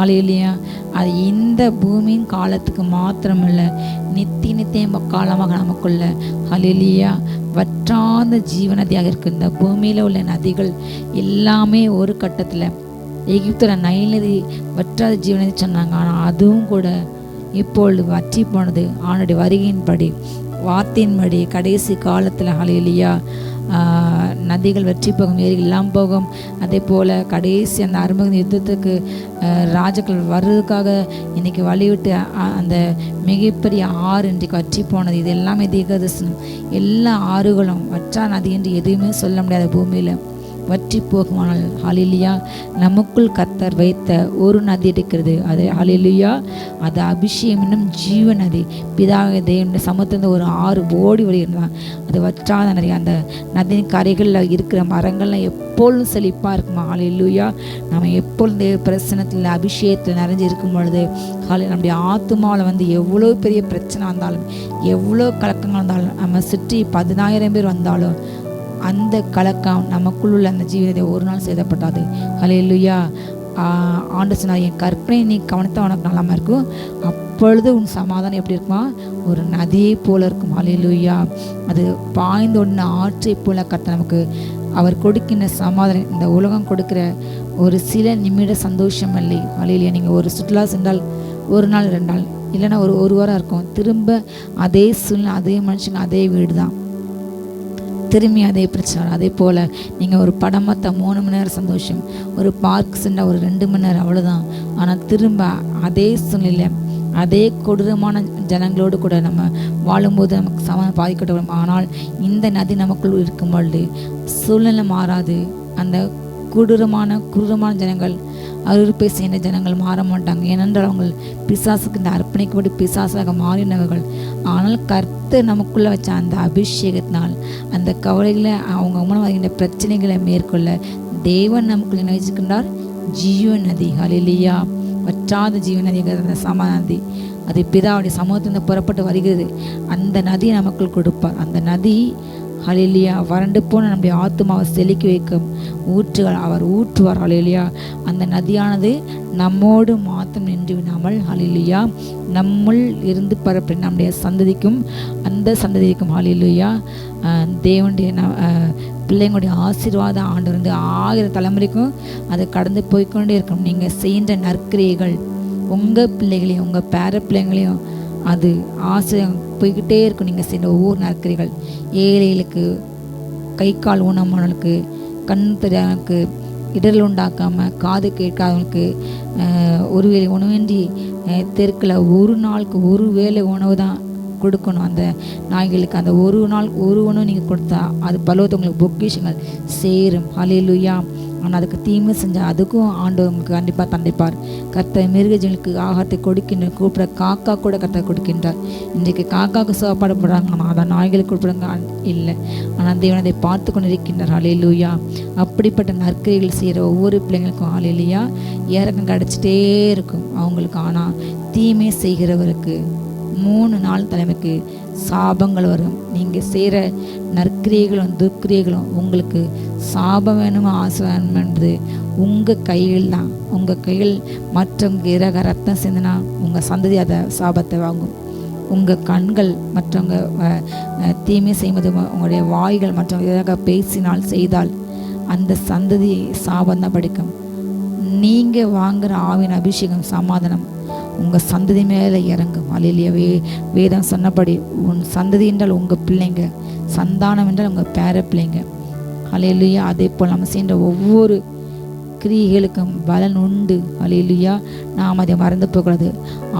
அல்லேலூயா, அது இந்த பூமியின் காலத்துக்கு மாத்திரமல்ல, நித்திய காலமாக நமக்குள்ள அல்லேலூயா வற்றாத ஜீவநதியாக இருக்கு. இந்த பூமியில் உள்ள நதிகள் எல்லாமே ஒரு கட்டத்தில் எகிப்துல நைல் நதி வற்றாத ஜீவநதி சொன்னாங்க. ஆனால் அதுவும் கூட இப்பொழுது வற்றி போனது. அவனுடைய வருகையின்படி, வார்த்தையின்படி கடைசி காலத்தில் அல்லேலூயா நதிகள் வெற்றி போகும், ஏரிகள் எல்லாம் போகும். அதே போல் கடைசி அந்த அருமகன் யுத்தத்துக்கு ராஜாக்கள் வர்றதுக்காக இன்றைக்கி வழிவிட்டு அந்த மிகப்பெரிய ஆறு இன்றைக்கு வற்றி போனது. இது எல்லாமே தீர்க்கதரிசனம். எல்லா ஆறுகளும் வற்றா நதி என்று எதுவுமே சொல்ல முடியாத பூமியில் வற்றி போகுமானால், அல்லேலூயா, நமக்குள் கர்த்தர் வைத்த ஒரு நதி இருக்கிறது. அது அல்லேலூயா, அது அபிஷேகம் என்னும் ஜீவ நதி. பிதாவே தேவனுடைய சமூகத்திலிருந்து ஒரு ஆறு ஓடி வருகிறான். அது வற்றாத நதி. அந்த நதியின் கரைகளில் இருக்கிற மரங்கள்லாம் எப்பொழுதும் செழிப்பாக இருக்குமா. அல்லேலூயா. நம்ம எப்பொழுதும் தேவ பிரசன்னத்தில் அபிஷேகத்தில் நிறைஞ்சு இருக்கும் பொழுது நம்முடைய ஆத்துமாவில் எவ்வளோ பெரிய பிரச்சனை வந்தாலும், எவ்வளோ கலக்கங்கள் வந்தாலும், நம்ம சுற்றி 10,000 பேர் வந்தாலும் அந்த கலக்கம் நமக்குள் உள்ள அந்த ஜீவனத்தை ஒரு நாள் சேதப்படாது. அல்லேலூயா. ஆண்டு சொன்னார், என் கற்பனை நீ கவனித்தா உனக்கு நல்லாமல் இருக்கும், அப்பொழுது உன் சமாதானம் எப்படி இருக்குமா, ஒரு நதியை போல இருக்கும். அல்லேலூயா. அது பாய்ந்து ஒன்று ஆற்றை போல கர்த்தர் நமக்கு அவர் கொடுக்கின்ற சமாதானம் இந்த உலகம் கொடுக்கிற ஒரு சில நிமிட சந்தோஷம் இல்லை. அல்லேலூயா. நீங்கள் ஒரு சுற்றுலா சென்றால் ஒரு நாள் 2 நாள் இல்லைன்னா ஒரு வாரம் இருக்கும், திரும்ப அதே சூழ்நிலை, அதே மனுஷங்க, அதே வீடு தான், திரும்பி அதே பிரச்சனை. அதே போல் நீங்கள் ஒரு படம் பார்த்தா 3 மணி நேரம் சந்தோஷம், ஒரு பார்க் சென்றால் ஒரு 2 மணி நேரம், அவ்வளோதான். ஆனால் திரும்ப அதே சூழ்நிலை, அதே கொடூரமான ஜனங்களோடு கூட நம்ம வாழும்போது நமக்கு சமாதானம் பாதிக்கப்படும். ஆனால் இந்த நதி நமக்குள் இருக்கும் பொழுது சூழ்நிலை மாறாது. அந்த குரூரமான ஜனங்கள், அருப்பை செய்த ஜனங்கள் மாற மாட்டாங்க. ஏனென்றால் அவங்க பிசாசுக்கு இந்த அர்ப்பணிக்கப்பட்டு பிசாசாக மாறினவர்கள். ஆனால் கர்த்தர் நமக்குள்ளே வச்ச அந்த அபிஷேகத்தினால் அந்த கவலைகளை, அவங்க மூலம் வருகின்ற பிரச்சனைகளை மேற்கொள்ள தேவன் நமக்குள்ள என்ன வச்சுக்கின்றார், ஜீவ நதி. அல்லேலூயா. வற்றாத ஜீவ நதி, அந்த சமாதான நதி. அது பிதாவுடைய சமூகத்திலிருந்து புறப்பட்டு வருகிறது. அந்த நதியை நமக்குள் கொடுப்பார். அந்த நதி அல்லேலூயா வறண்டு போன நம்முடைய ஆத்துமாவை செலுக்கி வைக்கும் ஊற்றுகள் அவர் ஊற்றுவார். அல்லேலூயா. அந்த நதியானது நம்மோடு மாத்திரம் நின்று விடாமல் அல்லேலூயா நம்முள் இருந்து பரப்ப நம்முடைய சந்ததிக்கும் அந்த சந்ததிக்கும் அல்லேலூயா தேவனுடைய பிள்ளைங்களுடைய ஆசீர்வாத ஆண்டு 1000 தலைமுறைக்கும் அது கடந்து போய்கொண்டே இருக்கும். நீங்கள் செய்கின்ற நற்கிரியைகள் உங்கள் பிள்ளைகளையும் உங்கள் பேர பிள்ளைங்களையும் அது ஆசை போய்கிட்டே இருக்கும். நீங்கள் செய்கிற ஒவ்வொரு நற்கிரிகள் ஏழைகளுக்கு கை கால் ஊனமானவர்களுக்கு, கண் தெரியாதவங்களுக்கு, இடர்கள் உண்டாக்காமல், காது கேட்காதவங்களுக்கு, ஒரு வேளை உணவின்றி தெருக்கில் ஒரு நாளுக்கு ஒரு வேளை உணவு தான் கொடுக்கணும் அந்த நாய்களுக்கு. அந்த ஒரு நாள் ஒரு உணவு நீங்கள் கொடுத்தா அது பலவத்தவங்களுக்கு பொக்கிஷங்கள் சேரும். ஹல்லேலூயா. ஆனால் அதுக்கு தீமை செஞ்சால் அதுக்கும் ஆண்டவர் உங்களுக்கு கண்டிப்பாக தண்டிப்பார். கர்த்தர் மிருகஜீவனுக்கு ஆகாரத்தை கொடுக்கின்ற, கூப்பிட காக்கா கூட கர்த்தர் கொடுக்கின்றார். இன்றைக்கு காக்காவுக்கு சாப்பாடு போடுறாங்க, ஆனால் அதை நாய்களுக்கு கொடுக்குறாங்க இல்லை. ஆனால் தேவன் அதை பார்த்து கொண்டு இருக்கின்றார். ஹல்லேலூயா. அப்படிப்பட்ட நற்கிரைகள் செய்கிற ஒவ்வொரு பிள்ளைங்களுக்கும் ஹல்லேலூயா இறக்கம் கிடச்சிட்டே இருக்கும் அவங்களுக்கு. ஆனால் தீமை செய்கிறவருக்கு 3 நாள் தலைமைக்கு சாபங்கள் வரும். நீங்கள் செய்கிற நற்கிரியைகளும் துக்கிரியைகளும் உங்களுக்கு சாபம் வேணுமோ ஆசை வேணுமென்றது உங்கள் கையில் தான். உங்கள் கையில் மற்றவங்க இறக ரத்தம் சிந்தினா உங்கள் சந்ததி அதை சாபத்தை வாங்கும். உங்கள் கண்கள் மற்றவங்க தீமை செய்வது, உங்களுடைய வாய்கள் மற்றவங்க இறக பேசினால் செய்தால் அந்த சந்ததி சாபம் தான் படிக்கும். நீங்கள் வாங்குகிற ஆவின் அபிஷேகம் சமாதானம் உங்கள் சந்ததி மேலே இறங்கும். அல்லேலூயா. வேதம் சொன்னபடி உன் சந்ததி என்றால் உங்கள் பிள்ளைங்க, சந்தானம் என்றால் உங்கள் பேர பிள்ளைங்க. அல்லேலூயா. அதே போல் நம்ம செய்கிற ஒவ்வொரு கிரியைகளுக்கும் பலன் உண்டு. அல்லேலூயா. நாம் அதை மறந்து போகக்கூடாது.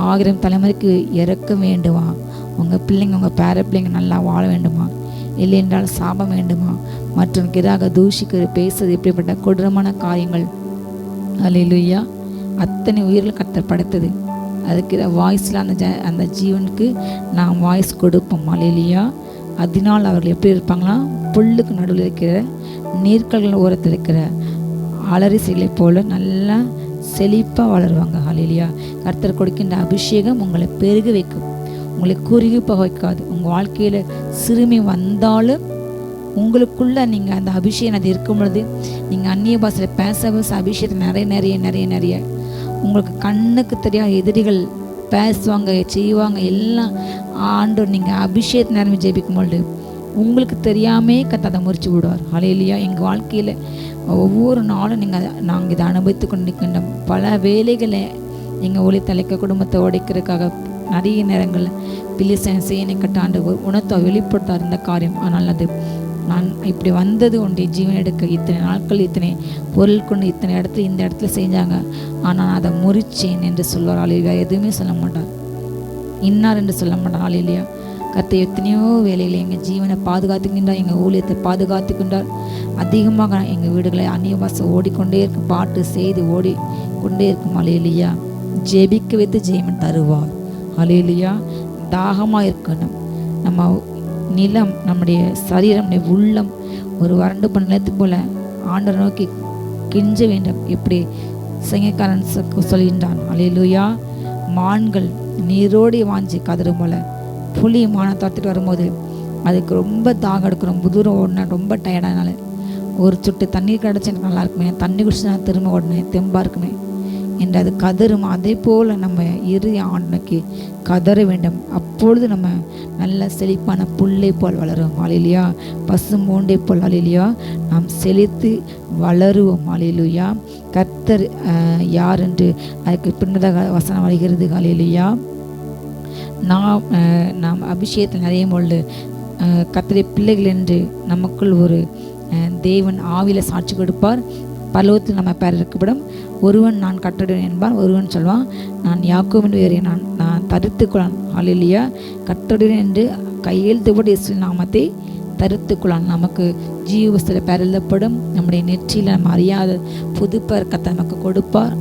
1000 தலைமுறைக்கு இறக்க வேண்டுமா? உங்கள் பிள்ளைங்க, உங்கள் பேர பிள்ளைங்க நல்லா வாழ வேண்டுமா? இல்லை என்றால் சாபம் வேண்டுமா? மற்றும் கிராக தூஷிக்க பேசுறது எப்படிப்பட்ட கொடூரமான காரியங்கள். அல்லேலூயா. அத்தனை உயிர்கள் கர்த்தர் படைத்தது. அதுக்கு வாய்ஸில் அந்த ஜீவனுக்கு நாம் வாய்ஸ் கொடுப்போம். அல்லேலூயா. அதனால் அவர்கள் எப்படி இருப்பாங்களா? புல்லுக்கு நடுவில் இருக்கிற நீர்க்கல்கள் ஓரத்தில் இருக்கிற அலரிசைகளை போல நல்லா செழிப்பாக வளருவாங்க. அல்லேலூயா. கர்த்தர் கொடுக்கின்ற அபிஷேகம் உங்களை பெருக வைக்கும், உங்களை குறுகி போக வைக்காது. உங்கள் வாழ்க்கையில் சிறுமி வந்தாலும் உங்களுக்குள்ள நீங்கள் அந்த அபிஷேகம் அது இருக்கும் பொழுது நீங்கள் அந்நிய பாஷையில் பேச அபிஷேகத்தை நிறைய உங்களுக்கு கண்ணுக்கு தெரியாத எதிரிகள் பேசுவாங்க, செய்வாங்க, எல்லாம் ஆண்டவர் நீங்கள் அபிஷேகத்தை நிரம்பி ஜெபிக்கும் பொழுது உங்களுக்கு தெரியாமே அதை முறிச்சு விடுவார். ஹல்லேலூயா. எங்கள் வாழ்க்கையில் ஒவ்வொரு நாளும் நாங்கள் இதை அனுபவித்து கொண்டிருக்கின்றோம். பல வேலைகளை எங்கள் ஒளி தலைக்க குடும்பத்தை உடைக்கிறதுக்காக நிறைய நேரங்களில் பிலிசன் சேனை கட்டாண்டு உணர்த்த வெளிப்படுத்தார் இந்த காரியம். ஆனால் அது நான் இப்படி வந்தது உண்டு ஜீவன் எடுக்க. இத்தனை நாட்கள் இத்தனை பொருள் கொண்டு இத்தனை இடத்துல இந்த இடத்துல செஞ்சாங்க, ஆனால் நான் அதை முறிச்சேன் என்று சொல்வார். அல்லேலூயா. எதுவுமே சொல்ல மாட்டார், இன்னார் என்று சொல்ல மாட்டார். அல்லேலூயா. கர்த்தர் எத்தனையோ வேலைகளை எங்கள் ஜீவனை பாதுகாத்துக்கின்றார், எங்கள் ஊழியத்தை பாதுகாத்துக்கின்றார். அதிகமாக எங்கள் வீடுகளை அந்நிய பாஷை ஓடிக்கொண்டே இருக்கும், பாட்டு செய்து ஓடிக்கொண்டே இருக்கும். அல்லேலூயா. ஜெபிக்க வைத்து ஜெயமன் தருவார். அல்லேலூயா. தாகமாக இருக்கணும். நம்ம நிலம், நம்முடைய சரீரம், நம்முடைய உள்ளம் ஒரு வறண்டு போன நிலத்து போல ஆண்டரை நோக்கி கிஞ்ச வேண்டும். எப்படி சங்கக்காரன் சொல்கின்றான். அல்லேலூயா. மான்கள் நீரோடி வாஞ்சி கதறும் போல புலி மானை துரத்துட்டு வரும்போது அதுக்கு ரொம்ப தாகம் எடுக்கும், ரொம்ப தூரம் ஓடினா ரொம்ப டயர்டானால ஒரு சொட்டு தண்ணீர் கிடச்சி எனக்கு நல்லா இருக்குமே, தண்ணி குடிச்சு நான் திரும்ப ஓடினே தெம்பாக இருக்குமே என்று அது கதறும். அதே போல் நம்ம இறுதி ஆண்டனுக்கு கதற வேண்டும். அப்பொழுது நம்ம நல்ல செழிப்பான புல்லை போல் வளருவோம். அல்லேலூயா. பசும் மூண்டை போல் அல்லேலூயா நாம் செழித்து வளருவோம். அல்லேலூயா. கர்த்தர் யார் என்று அதுக்கு பின்னதாக வசனம் வருகிறது. அல்லேலூயா. நாம் அபிஷேகத்தில் நிறைய பொழுது கர்த்தருடைய பிள்ளைகள் என்று நமக்குள் ஒரு தேவன் ஆவியில் சாட்சி கொடுப்பார். பரலோகத்தில் நம்ம பேர் இருக்கப்படும். ஒருவன் நான் கட்டடுவேன் என்பான், ஒருவன் சொல்வான் நான் யாக்கோபு என்று வேறு நான் தரித்துக்கொள்ளான். அல்லேலூயா. கட்டடுவேன் என்று கையெழுத்து போட்டு இயேசு நாமத்தை தரித்துக்கொள்ளான். நமக்கு ஜீவபுஸ்தகத்தில் பேர் எழுதப்படும். நம்முடைய நெற்றியில் நம்ம அறியாத புது பேர் கர்த்தர் நமக்கு கொடுப்பார்.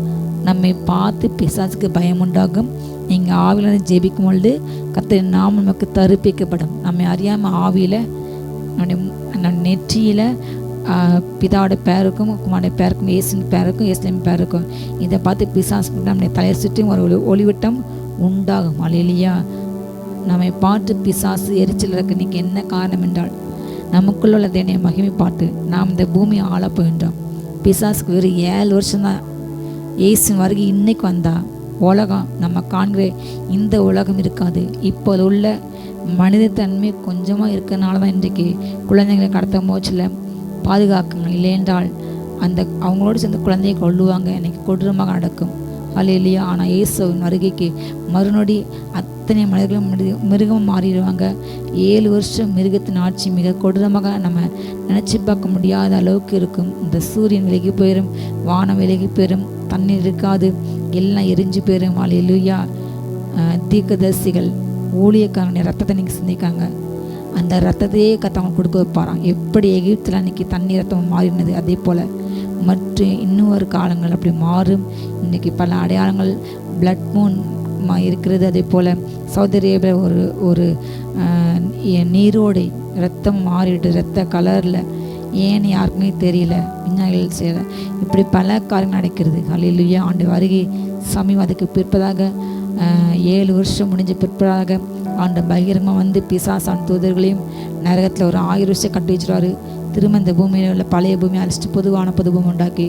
நம்மை பார்த்து பிசாசுக்கு பயம் உண்டாகும். நீங்கள் ஆவியில் ஜெபிக்கும் பொழுது கர்த்தரின் நாமம் நமக்கு தரிப்பிக்கப்படும். நம்மை அறியாமல் ஆவியில் நம்ம நெற்றியில் பிதாவோட பேருக்கும் குமாரோட பேருக்கும் இயேசுவின் பேருக்கும் இயேசுவின் பேருக்கும் இதை பார்த்து பிசாசு நம்முடைய தலையை சுற்றி ஒரு ஒளிவிட்டம் உண்டாகும். அல்லேலூயா. நம்மை பார்த்து பிசாசு எரிச்சல் இருக்க நீங்கள் என்ன காரணம் என்றால் நமக்குள்ள உள்ள தேவனை மகிமை பார்த்து நாம் இந்த பூமியை ஆள போகின்றோம். பிசாசுக்கு வெறும் 7 வருஷம்தான். இயேசுவின் வருகை இன்னைக்கு வந்தா உலகம் நம்ம காண்கிற இந்த உலகம் இருக்காது. இப்போது உள்ள மனித தன்மை கொஞ்சமாக இருக்கிறனால தான் இன்றைக்கு குழந்தைங்களை கடத்த மோச்சில் பாதுகாக்குங்க. இல்லை என்றால் அவங்களோடு சேர்ந்து குழந்தையை கொள்ளுவாங்க. எனக்கு கொடூரமாக நடக்கும். ஹல்லேலூயா. ஆனால் இயேசுவின் வருகைக்கு மறுநொடி அத்தனை மனிதர்களும் மிருகம் மாறிடுவாங்க. 7 வருஷம் மிருகத்தின் ஆட்சி மிக கொடூரமாக நம்ம நினச்சி பார்க்க முடியாத அளவுக்கு இருக்கும். இந்த சூரியன் விலகி போயிடும், வானம் விலகி போயிடும், தண்ணீர் இருக்காது, எல்லாம் எரிஞ்சு போயிடும். ஹல்லேலூயா. தீர்க்கதரிசிகள் ஊழியக்காரங்க ரத்தத்தை நீங்கள் சிந்திக்காங்க, அந்த ரத்தத்தையே கத்தவங்க கொடுக்க வைப்பாராம். எப்படி எகிப்தில் அன்றைக்கி தண்ணி ரத்தம் மாறினது, அதே போல் மற்ற இன்னொரு காலங்கள் அப்படி மாறும். இன்றைக்கி பல அடையாளங்கள் பிளட் மூன் இருக்கிறது. அதே போல் சவுதி அரேபியா ஒரு நீரோடை ரத்தம் மாறிட்டு ரத்த கலரில் ஏன்னு யாருக்குமே தெரியல, விஞ்ஞானிகள் செய்யல. இப்படி பல காரியங்கள் நடக்கிறது. ஹல்லேலூயா. ஆண்டு வருகை சமீபம். அதுக்கு பிற்பதாக 7 வருஷம் முடிஞ்ச பிற்பதாக ஆண்டு பகிரமாக வந்து பிசாசான் தூதர்களையும் நரகத்தில் ஒரு 1000 வருஷம் கட்டி வச்சுருவார். திரும்ப இந்த பூமியில் உள்ள பழைய பூமியை அழிச்சிட்டு பொதுவான புது பூமி உண்டாக்கி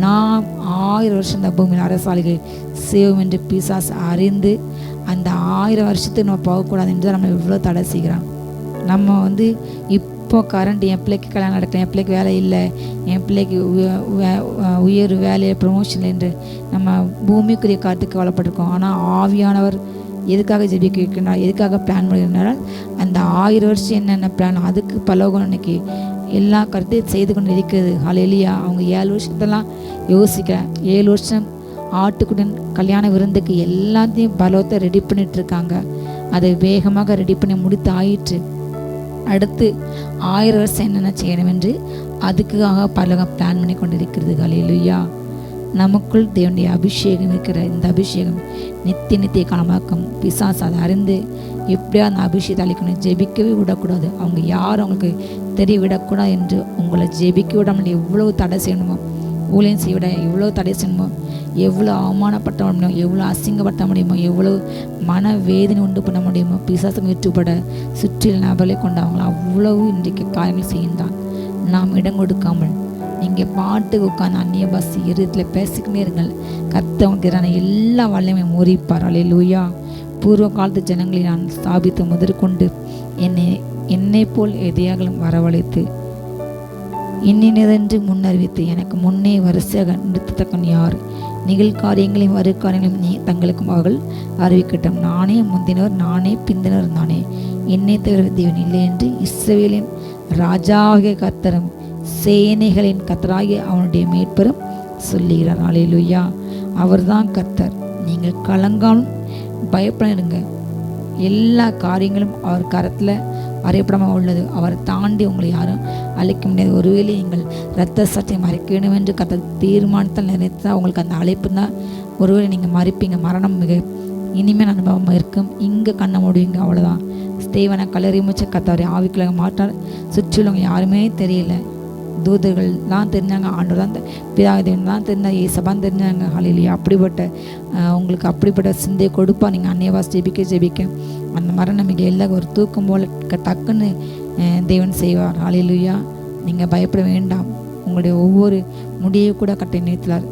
நாம் 1000 வருஷம் இந்த பூமியில் அரசாளிகள் செய்வோம் என்று பிசாஸ் அறிந்து அந்த 1000 வருஷத்துக்கு நம்ம போகக்கூடாது என்று நம்ம இவ்வளோ தடை செய்கிறோம். நம்ம வந்து இப்போ கரண்ட் என் பிள்ளைக்கு கல்யாணம் நடக்கல, என் பிள்ளைக்கு வேலை இல்லை, என் பிள்ளைக்கு உயர் வேலையை ப்ரமோஷன் என்று நம்ம பூமிக்குரிய காத்துக்கு கவலைப்பட்டிருக்கோம். ஆனால் ஆவியானவர் எதுக்காக ஜெபிக்க வைக்கிறார், எதுக்காக பிளான் பண்ணுகிறார், அந்த 1000 வருஷம் என்னென்ன பிளான், அதுக்கு பலோகம் இன்னைக்கு எல்லா கருத்தையும் செய்து கொண்டு இருக்கிறது. ஹல்லேலூயா. அவங்க 7 வருஷத்தெல்லாம் யோசிக்கிறேன். 7 வருஷம் ஆட்டுக்குடன் கல்யாண விருந்துக்கு எல்லாத்தையும் பலத்தை ரெடி பண்ணிட்டு இருக்காங்க. அதை வேகமாக ரெடி பண்ணி முடித்து ஆயிற்று. அடுத்து 1000 வருஷம் என்னென்ன செய்யணும் என்று அதுக்காக பலகம் பிளான் பண்ணி கொண்டு இருக்கிறது. ஹல்லேலூயா. நமக்குள் தேவனுடைய அபிஷேகம் இருக்கிற இந்த அபிஷேகம் நித்திய காலமாக்கும். பிசாசு அதை அறிந்து எப்படியா அந்த அபிஷேகத்தை அளிக்கணும், ஜெபிக்கவே விடக்கூடாது. அவங்க யார் அவங்களுக்கு தெரிய விடக்கூடாது என்று உங்களை ஜெபிக்க விடாமல் எவ்வளவு தடை செய்யணுமோ, ஊழியம் செய்ய விட எவ்வளோ தடை செய்யணுமோ, எவ்வளோ அவமானப்பட்ட முடியுமோ, எவ்வளோ அசிங்கப்பட்ட முடியுமோ, எவ்வளோ மன வேதனை உண்டு பண்ண முடியுமோ, பிசாசுக்கு விட்டுப்பட சுற்றில் நபர்களை கொண்டு அவங்கள அவ்வளவு இன்றைக்கு காரியங்கள் செய்கின்றான். நாம் இடம் கொடுக்காமல் நீங்கள் பாட்டுக்கு உட்காந்து அந்நிய பாஷை இருதயத்தில் பேசிக்கிட்டே இருங்கள். கர்த்தவனுக்கு எல்லா வல்லமையும் முறிப்பார். ஹல்லேலூயா. பூர்வ காலத்து ஜனங்களை நான் ஸ்தாபித்து முதற்கொண்டு என்னை போல் எதையாகலும் வரவழைத்து இன்னினதென்று முன்னறிவித்து எனக்கு முன்னே வரிசையாக நிறுத்தத்தக்கன் யார்? நிகழ்காரியங்களையும் வருகாரியங்களையும் நீ தங்களுக்கும் அவர்கள் அறிவிக்கட்டும். நானே முந்தினவர், நானே பிந்தினர், நானே என்னை தவிர தேவன் இல்லை என்று இஸ்ரவேலின் ராஜாகிய கர்த்தரும் சேனைகளின் கர்த்தராகிய அவனுடைய மேற்பெரும் சொல்லுகிறார். ஹல்லேலூயா. அவர்தான் கர்த்தர். நீங்கள் கலங்காலும் பயப்படாதுங்க. எல்லா காரியங்களும் அவர் கரத்தில் வரைபடமாக உள்ளது. அவரை தாண்டி உங்களை யாரும் அழைக்க முடியாது. ஒருவேளை நீங்கள் இரத்த சாட்சியை மறைக்க வேண்டும் என்று கர்த்தர் தீர்மானத்தால் நினைத்தால் உங்களுக்கு அந்த அழைப்பு தான். ஒருவேளை நீங்கள் மறைப்பீங்க. மரணம் மிக இனிமேல் அனுபவமாக இருக்கும். இங்கே கண்ண முடியுங்க, அவ்வளோதான். ஸ்தேவனை கல்லறி மூச்ச கர்த்தரை ஆவிக்குள்ளாக மாட்டார். சுற்றியுள்ளவங்க யாருமே தெரியல. தூதர்கள் தான் தெரிஞ்சாங்க, ஆண்டவர் தான், பிதாதேவன் தான் தெரிஞ்சாங்க, ஏசபான் தெரிஞ்சாங்க. ஹல்லேலூயா. அப்படிப்பட்ட உங்களுக்கு அப்படிப்பட்ட சிந்தையை கொடுப்பா. நீங்கள் அந்நியவாசி ஜெபிக்க அந்த மரணம் மிக எல்லாம் ஒரு தூக்கம் போல் டக்குன்னு தேவன் செய்வார். ஹல்லேலூயா. நீங்கள் பயப்பட வேண்டாம். உங்களுடைய ஒவ்வொரு முடியை கூட கட்டை நிறுத்தினார்.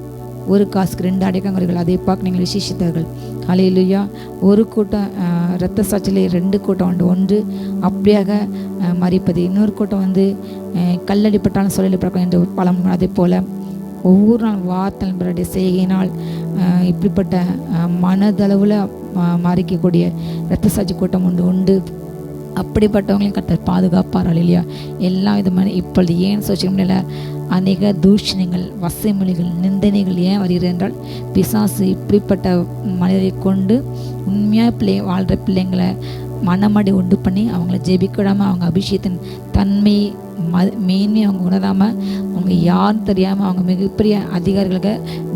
ஒரு காசுக்கு 2 அடைக்கங்குறைகள், அதை பார்க்க நீங்கள் விசேஷித்தார்கள். ஹல்லேலூயா. ஒரு கூட்டம் இரத்த சாட்சியிலே 2 கூட்டம் உண்டு. ஒன்று அப்படியாக மறிப்பது, இன்னொரு கூட்டம் வந்து கல்லடிப்பட்டாலும் சொல்லப்பட்டாலும் என்று பலம். அதே போல் ஒவ்வொரு நாள் வார்த்தை செய்கையினால் இப்படிப்பட்ட மனதளவில் மறிக்கக்கூடிய இரத்த சாட்சி கூட்டம் உண்டு. அப்படிப்பட்டவங்களையும் கர்த்தர் பாதுகாப்பார். ஹல்லேலூயா. எல்லா விதமான இப்பொழுது ஏன் சோசியல் மீடியாவில் அநேக தூஷணங்கள், வசைமொழிகள், நிந்தனைகள் ஏன் வருகிறது என்றால் பிசாசு இப்படிப்பட்ட மனிதரை கொண்டு உண்மையாக வாழ்கிற பிள்ளைங்களை மனமடி உண்டு பண்ணி அவங்கள ஜெபிக்கிடாமல் அவங்க அபிஷேகத்தின் தன்மை மேன்மை அவங்க உணராமல் அவங்க யாரும் தெரியாமல் அவங்க மிகப்பெரிய அதிகாரிகளுக்கு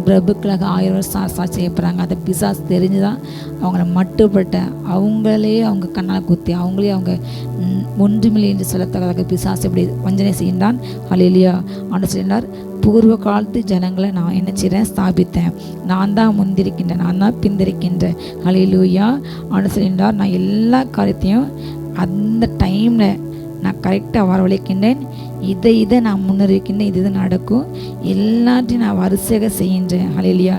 பிரபுக்களாக 1000 வருஷம் சாட்சி செய்யப்படுறாங்க. அதை பிசாசு தெரிஞ்சு தான் அவங்கள மட்டுப்பட்ட அவங்களே அவங்க கண்ணால் குத்தி அவங்களே அவங்க ஒன்றுமில்லை என்று சொல்லத்தக்கதாக பிசாசு இப்படி வஞ்சனை செய்கின்றான். ஹல்லேலூயா. ஆண்டவர் சொல்கிறார், பூர்வ காலத்து ஜனங்களை நான் என்ன செய்கிறேன், ஸ்தாபித்தேன். நான் தான் முந்திருக்கின்றேன், நான் தான் பிந்திருக்கின்றேன். ஹல்லேலூயா. ஆண்டவர் சொல்கிறார், நான் எல்லா காரியத்தையும் அந்த டைமில் நான் கரெக்டாக வரவழைக்கின்றேன். இதை நான் முன்னறிவிக்கின்றேன். இது நடக்கும். எல்லாத்தையும் நான் வரிசையாக செய்கின்றேன். ஹல்லேலூயா.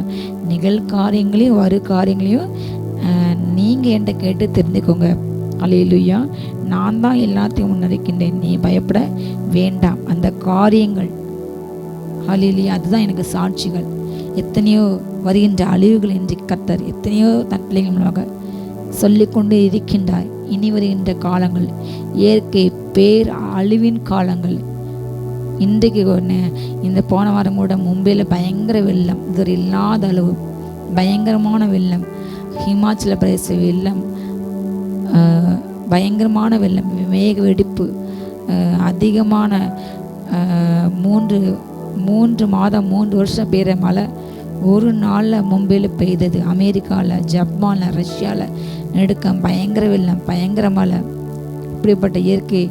நிகழ்காரியங்களையும் வரு காரியங்களையும் நீங்கள் என்கிட்ட கேட்டு தெரிஞ்சுக்கோங்க. ஹல்லேலூயா. நான் தான் எல்லாத்தையும் முன்னறிக்கின்றேன். நீ பயப்பட வேண்டாம். அந்த காரியங்கள், ஹல்லேலூயா, அதுதான் எனக்கு சாட்சிகள். எத்தனையோ வருகின்ற அழிவுகள் என்று கர்த்தர் எத்தனையோ தன் பிள்ளைகள் மூலமாக சொல்லிக்கொண்டே இருக்கின்றார். இனி வருகின்ற காலங்கள் இயற்கை பேர் அழிவின் காலங்கள். இன்றைக்கு இந்த போன வாரம் கூட மும்பையில் பயங்கர வெள்ளம், இதுவரை இல்லாத அளவு பயங்கரமான வெள்ளம். ஹிமாச்சல பிரதேச வெள்ளம், பயங்கரமான வெள்ளம், மேக வெடிப்பு, அதிகமான 3 மாதம் 3 வருஷம் பெய்கிற மழை ஒரு நாளில் மும்பையில் பெய்தது. அமெரிக்காவில், ஜப்பானில், ரஷ்யாவில் நடுக்கம், பயங்கர வெள்ளம், பயங்கர மழை. இப்படிப்பட்ட இயற்கை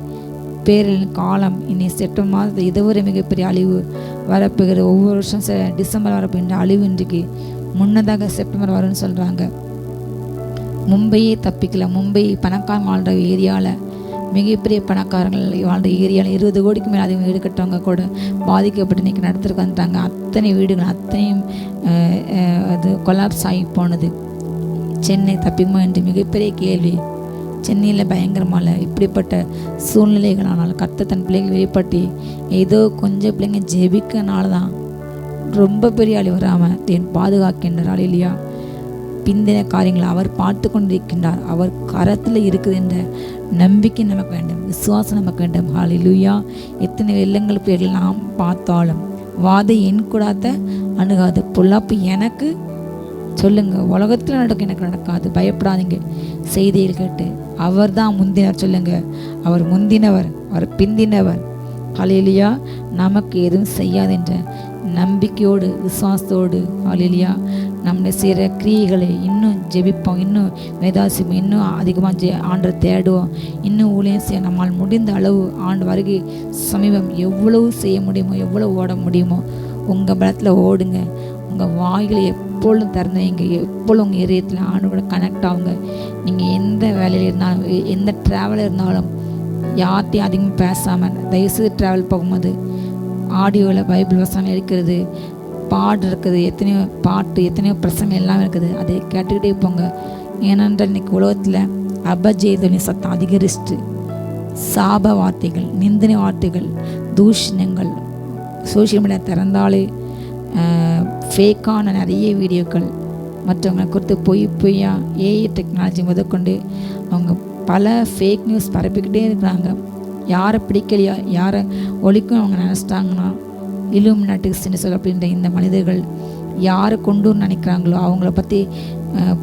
பேரின் காலம் இனி செப்டம்பர் மாதத்தில் இதுவரை மிகப்பெரிய அழிவு வரப்போகிற. ஒவ்வொரு வருஷம் டிசம்பர் வரப்போகின்ற அழிவு இன்றைக்கு முன்னதாக செப்டம்பர் வரும்னு சொல்கிறாங்க. மும்பையே தப்பிக்கல. மும்பை பணக்காரன் வாழ்கிற ஏரியாவில், மிகப்பெரிய பணக்காரங்கள் வாழ்கிற ஏரியாவில் 20 கோடிக்கு மேலே அதிகம் வீடு கட்டுறவங்க கூட பாதிக்கப்பட்டு இன்றைக்கி நடத்துறதுக்கு வந்துட்டாங்க. அத்தனை வீடுகள் அத்தனையும் அது கொலாப்ஸ் ஆகி போனது. சென்னை தப்பிக்குமா என்று மிகப்பெரிய கேள்வி. சென்னையில் பயங்கரமான இப்படிப்பட்ட சூழ்நிலைகளானால் கர்த்தர் தன் பிள்ளைகள் வெளிப்பட்டு ஏதோ கொஞ்சம் பிள்ளைங்க ஜெபிக்கனால தான் ரொம்ப பெரிய அழி வராமல் என் பாதுகாக்கின்றார். இல்லையா, பிந்தின காரியங்களை அவர் பார்த்து கொண்டிருக்கின்றார். அவர் கரத்தில் இருக்குது என்ற நம்பிக்கை நமக்கு வேண்டும், விசுவாசம் நமக்கு வேண்டும். ஹல்லேலூயா. எத்தனை வெள்ளங்கள் பேரில் நாம் பார்த்தாலும் வாதை என் கூடாத அணுகாது. பொல்லாப்பு எனக்கு சொல்லுங்க, உலகத்தில் நடக்கும், எனக்கு நடக்காது, பயப்படாதீங்க. செய்தியில் கேட்டு அவர் தான் முந்தினவர் சொல்லுங்க. அவர் முந்தினவர், அவர் பிந்தினவர். ஹல்லேலூயா. நமக்கு எதுவும் செய்யாது என்ற நம்பிக்கையோடு விசுவாசத்தோடு ஹல்லேலூயா நம்முடைய செய்கிற கிரியைகளை இன்னும் ஜெபிப்போம், இன்னும் வேதாசிப்போம், இன்னும் அதிகமாக ஆண்டை தேடுவோம், இன்னும் ஊழியம் செய்ய நம்மால் முடிந்த அளவு ஆண்டு வருகை சமீபம் எவ்வளவு செய்ய முடியுமோ, எவ்வளவு ஓட முடியுமோ உங்கள் பலத்தில் ஓடுங்க. உங்கள் வாய்களை எப்பொழுதும் திறந்து வைங்க. எப்பொழுதும் உங்கள் இதயத்தில் ஆண்டு கூட கனெக்ட் ஆகுங்க. நீங்கள் எந்த வேலையில் இருந்தாலும், எந்த ட்ராவலில் இருந்தாலும் யார்ட்டையும் அதிகமாக பேசாமல் தயவுசெய்து ட்ராவல் போகும்போது ஆடியோவில் பைபிள் வசனம் இருக்கிறது, பாட்டு இருக்குது, எத்தனையோ பாட்டு, எத்தனையோ பிரசங்கம் எல்லாம் இருக்குது. அதை கேட்டுக்கிட்டே போங்க. ஏனென்றால் இன்றைக்கி உலகத்தில் அபஜெயதொனி சத்தம் அதிகரிச்சுட்டு சாப வார்த்தைகள், நிந்தனை வார்த்தைகள், தூஷணங்கள், சோஷியல் மீடியா திறந்தாலே ஃபேக்கான நிறைய வீடியோக்கள், மற்றவங்களை குறித்து பொய்யா ஏஐ டெக்னாலஜி முதற்கொண்டு அவங்க பல ஃபேக் நியூஸ் பரப்பிக்கிட்டே இருக்கிறாங்க. யாரை பிடிக்கலையா, யாரை ஒழிக்கும் அவங்க நினச்சிட்டாங்கன்னா இலுமினாட்டிஸ்ன்னு சொல்ல அப்படின்ற இந்த மனிதர்கள் யாரை கொண்டு நினைக்கிறாங்களோ அவங்கள பற்றி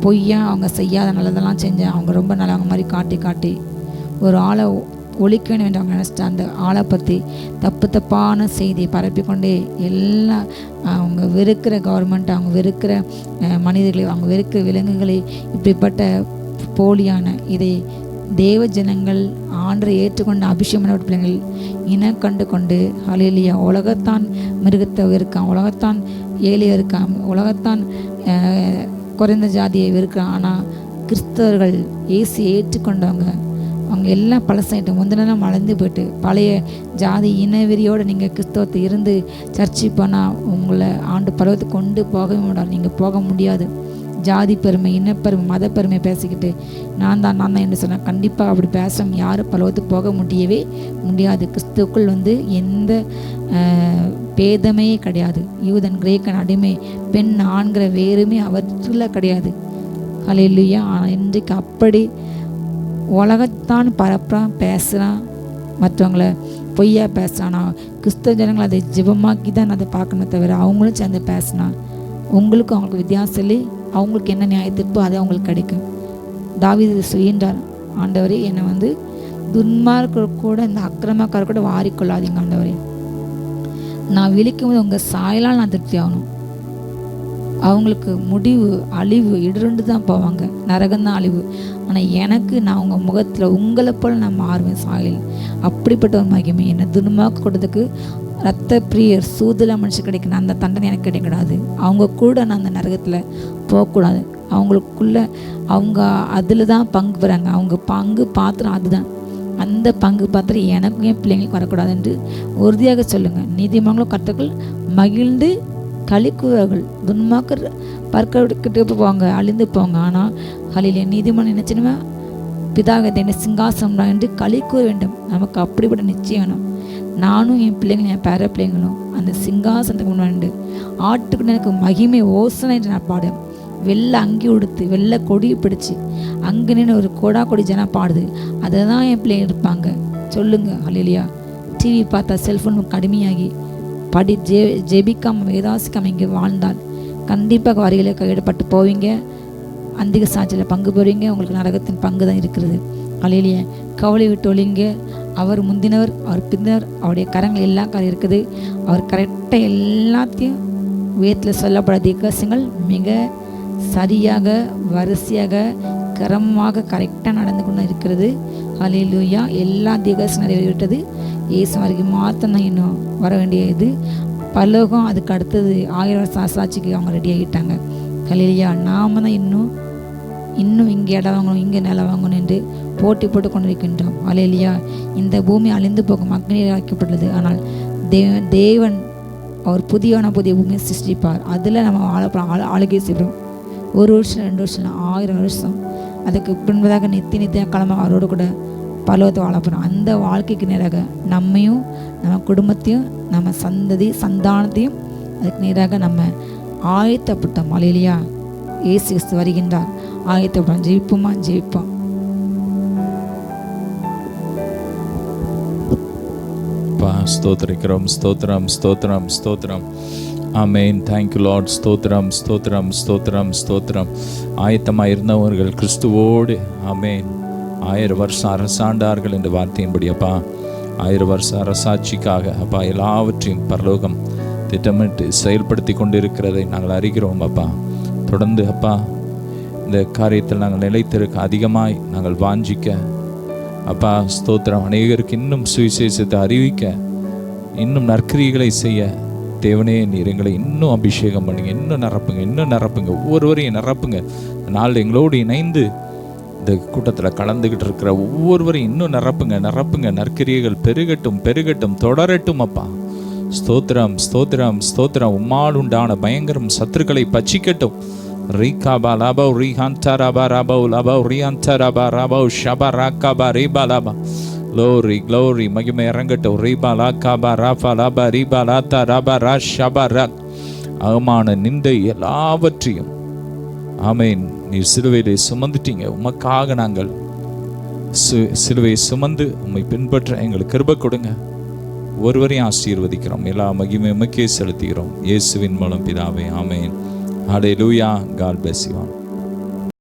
பொய்யா அவங்க செய்யாத நல்லதெல்லாம் செஞ்சேன், அவங்க ரொம்ப நல்லவங்க மாதிரி காட்டி ஒரு ஆளை ஒழிக்க வேண்டும் என்று அவங்க நினச்சிட்டு அந்த ஆளை பற்றி தப்பான செய்தியை பரப்பிக்கொண்டே எல்லாம் அவங்க வெறுக்கிற கவர்மெண்ட், அவங்க வெறுக்கிற மனிதர்களை, அவங்க வெறுக்கிற விலங்குகளை, இப்படிப்பட்ட போலியான இதை தேவ ஜனங்கள் ஆண்டரை ஏற்றுக்கொண்ட அபிஷேகமான பிள்ளைகள் இனம் கண்டு கொண்டு ஹல்லேலூயா உலகத்தான் மிருகத்தை வெறுக்கான், உலகத்தான் ஏழையை இருக்கான், உலகத்தான் குறைந்த ஜாதியை வெறுக்கிறான். ஆனால் கிறிஸ்தவர்கள் இயேசுவை ஏற்றுக்கொண்டவங்க அவங்க எல்லாம் பழசாயிட்டு முந்தினெல்லாம் மலர்ந்து போய்ட்டு பழைய ஜாதி இனவெறியோடு நீங்கள் கிறிஸ்தவத்தை இருந்து சர்ச்சை போனால் உங்களை ஆண்டு பருவத்துக்கு கொண்டு போகவே முடியாது. நீங்கள் போக முடியாது. ஜாதி பெருமை, இனப்பெருமை, மத பெருமை பேசிக்கிட்டு நான் தான் என்று சொன்னால் கண்டிப்பாக அப்படி பேச யாரும் பருவத்துக்கு போக முடியவே முடியாது. கிறிஸ்துவுக்குள் எந்த பேதமே கிடையாது. யூதன், கிரேக்கன், அடிமை, பெண், ஆண்கிற வேறுமே அவற்றில் கிடையாது. ஹல்லேலூயா. ஆனால் இன்றைக்கு அப்படி உலகத்தான் பரப்புறான், பேசுகிறான், மற்றவங்களை பொய்யா பேசுகிறான். கிறிஸ்தவ ஜனங்கள் அதை ஜெபமாக்கி தான் அதை பார்க்கணும் தவிர அவங்களும் சேர்ந்து பேசினா உங்களுக்கும் அவங்களுக்கு வித்தியாசம் இல்லை. அவங்களுக்கு என்ன நியாயத்திற்போ அது அவங்களுக்கு கிடைக்கும். தாவீது சொல்கின்றார், ஆண்டவரே என்னை துன்மார்க்கர் கூட இந்த அக்கிரமக்காரர் கூட வாரிக்கொள்ளாதீங்க ஆண்டவரே. நான் விழிக்கும் போது உங்கள் சாயலால் நான் திருப்தி ஆகணும். அவங்களுக்கு முடிவு அழிவு, இடருண்டு தான் போவாங்க, நரகம்தான் அழிவு. ஆனால் எனக்கு நான் உங்கள் முகத்தில் உங்களை போல் நான் மாறுவேன் சாயல். அப்படிப்பட்ட ஒரு மகிமை என்னை துன்மார்க்க கொடுத்ததுக்கு ரத்த பிரியர் சூதுல மனுஷன் கிடைக்கணும், அந்த தண்டனை எனக்கு கிடைக்கூடாது. அவங்க கூட நான் அந்த நரகத்தில் போகக்கூடாது. அவங்களுக்குள்ள அவங்க அதில் தான் பங்கு பெறாங்க. அவங்க பங்கு பாத்திரம் அதுதான். அந்த பங்கு பாத்திரம் எனக்கும் என் பிள்ளைங்களுக்கு வரக்கூடாது என்று உறுதியாக சொல்லுங்கள். நீதிமன்றங்களும் கர்த்தர்கள் மகிழ்ந்து களிக்குவார்கள். துன்மார்க்கர் பற்கிட்டு போவாங்க, அழிந்து போவாங்க. ஆனால் ஹல்லேலூயா நீதிமன்றம் நினைச்சினுமா பிதாக என்ன சிங்காசனம் என்று களி கூற வேண்டும். நமக்கு அப்படிப்பட்ட நிச்சயம் வேணும். நானும் என் பிள்ளைங்களும் என் பேர பிள்ளைங்களும் அந்த சிங்காசனத்துக்கு முன்னாடி ஆட்டுக்கு எனக்கு மகிமை ஓசனை என்று நான் பாடுவேன். வெள்ளை அங்கி உடுத்து வெள்ளை கொடி பிடிச்சி அங்கே நின்று ஒரு கொடா கொடி ஜனம் பாடுது. அதை தான் என் பிள்ளைங்க இருப்பாங்க. சொல்லுங்க ஹல்லேலூயா. டிவி பார்த்தா செல்ஃபோன் கடுமையாகி ஜெபிக்காம வேதாசிக்காம இங்கே வாழ்ந்தால் கண்டிப்பாக வரிகளை கையிடப்பட்டு போவீங்க. அந்திக சாட்சியில் பங்கு பெறுவீங்க. உங்களுக்கு நரகத்தின் பங்கு தான் இருக்கிறது. ஹல்லேலூயா. கவலை விட்டு ஒழிங்க. அவர் முந்தினவர், அவர் பிந்தினவர், அவருடைய கரங்கள் எல்லா காரம் இருக்குது. அவர் கரெக்டாக எல்லாத்தையும் வேதத்தில் சொல்லப்பட தீர்க்கதரிசனங்கள் மிக சரியாக வரிசையாக கிரமமாக கரெக்டாக நடந்து கொண்டு இருக்கிறது. ஹல்லேலூயா. எல்லா தீர்க்கதரிசனம் நிறைவேறிவிட்டது. இயேசு வரைக்கும் மாத்திரம் தான் இன்னும் வர வேண்டியது. பரலோகம் அதுக்கு அடுத்தது 1000 வருஷம் சாட்சிக்கு அவங்க ரெடி ஆகிட்டாங்க. ஹல்லேலூயா. நாம தான் இன்னும் இங்கே இடம் வாங்கணும், இங்கே நிலம் வாங்கணும் என்று போட்டி போட்டு கொண்டிருக்கின்றோம். ஹல்லேலூயா. இந்த பூமி அழிந்து போகும் அக்னியில் வைக்கப்பட்டது. ஆனால் தேவன் அவர் புதிய பூமியை சிருஷ்டிப்பார். அதில் நம்ம ஆளுகை செய்கிறோம். 1 வருஷம் 2 வருஷம் 1000 வருஷம் அதுக்கு பின்பதாக நித்திய காலமாக அவரோடு கூட பரலோகத்தை வாழ போகிறோம். அந்த வாழ்க்கைக்கு நேராக நம்மையும் நம்ம குடும்பத்தையும் நம்ம சந்தானத்தையும் அதுக்கு நேராக நம்ம ஆயத்தப்பட்டோம். ஹல்லேலூயா. இயேசு கிறிஸ்து வருகின்றார். ஆயத்தப்பட்டோம். ஜெயிப்போம். ஸ்தோத்திரிக்கிறோம். ஸ்தோத்திரம் ஸ்தோத்திரம் ஸ்தோத்திரம். ஆமென். Thank you Lord. ஸ்தோத்திரம் ஸ்தோத்திரம் ஸ்தோத்திரம் ஸ்தோத்திரம். ஆயத்தமாக இருந்தவர்கள் கிறிஸ்துவோடு ஆமென் 1000 வருஷம் அரசாண்டார்கள் என்ற வார்த்தையின்படி அப்பா 1000 வருஷம் அரசாட்சிக்காக அப்பா எல்லாவற்றையும் பரலோகம் திட்டமிட்டு செயல்படுத்தி கொண்டிருக்கிறதை நாங்கள் அறிகிறோம். அப்பா தொடர்ந்து அப்பா இந்த காரியத்தில் நாங்கள் நிலைத்திருக்க அதிகமாய் நாங்கள் வாஞ்சிக்க அப்பா ஸ்தோத்திரம். அநேகருக்கு இன்னும் சுவிசேஷத்தை அறிவிக்க இன்னும் நற்கிரிகளை செய்ய தேவனே நீர் எங்களை இன்னும் அபிஷேகம் பண்ணுங்க. இன்னும் நிரப்புங்க. ஒவ்வொருவரையும் நிரப்புங்க. நாள் எங்களோடு இணைந்து இந்த கூட்டத்தில் கலந்துக்கிட்டு இருக்கிற ஒவ்வொருவரையும் இன்னும் நிரப்புங்க. நற்கிரியைகள் பெருகட்டும் தொடரட்டும் அப்பா. ஸ்தோத்திரம் ஸ்தோத்திரம் ஸ்தோத்திரம். உம்மால் உண்டான பயங்கரம் சத்துருக்களை பட்சிக்கட்டும். ரீகாபா லாபா ரீஹாந்தராபா ராபா லாபா ரீஹாந்தராபா ராபா ஷபா ராகாபா ரீபா லாபா. க்ளோரி மகிமை இறங்கட்டும். ரீபா லாகாபா ராபா லாபா ரீபா லாத்தா ராபா ரா ஷபா ரா. அவமான நிந்தை எல்லாவற்றையும் ஆமென் நீர் சிலுவையிலே சுமந்துட்டீங்க. உமக்காக நாங்கள் சிலுவையை சுமந்து உம்மை பின்பற்ற எங்களுக்கு கிருபை கொடுங்க. ஒருவரையும் ஆசீர்வதிக்கிறோம். எல்லா மகிமை உமக்கே செலுத்துகிறோம். இயேசுவின் மூலம் பிதாவே. ஆமென். ஹல்லேலூயா. God bless you all.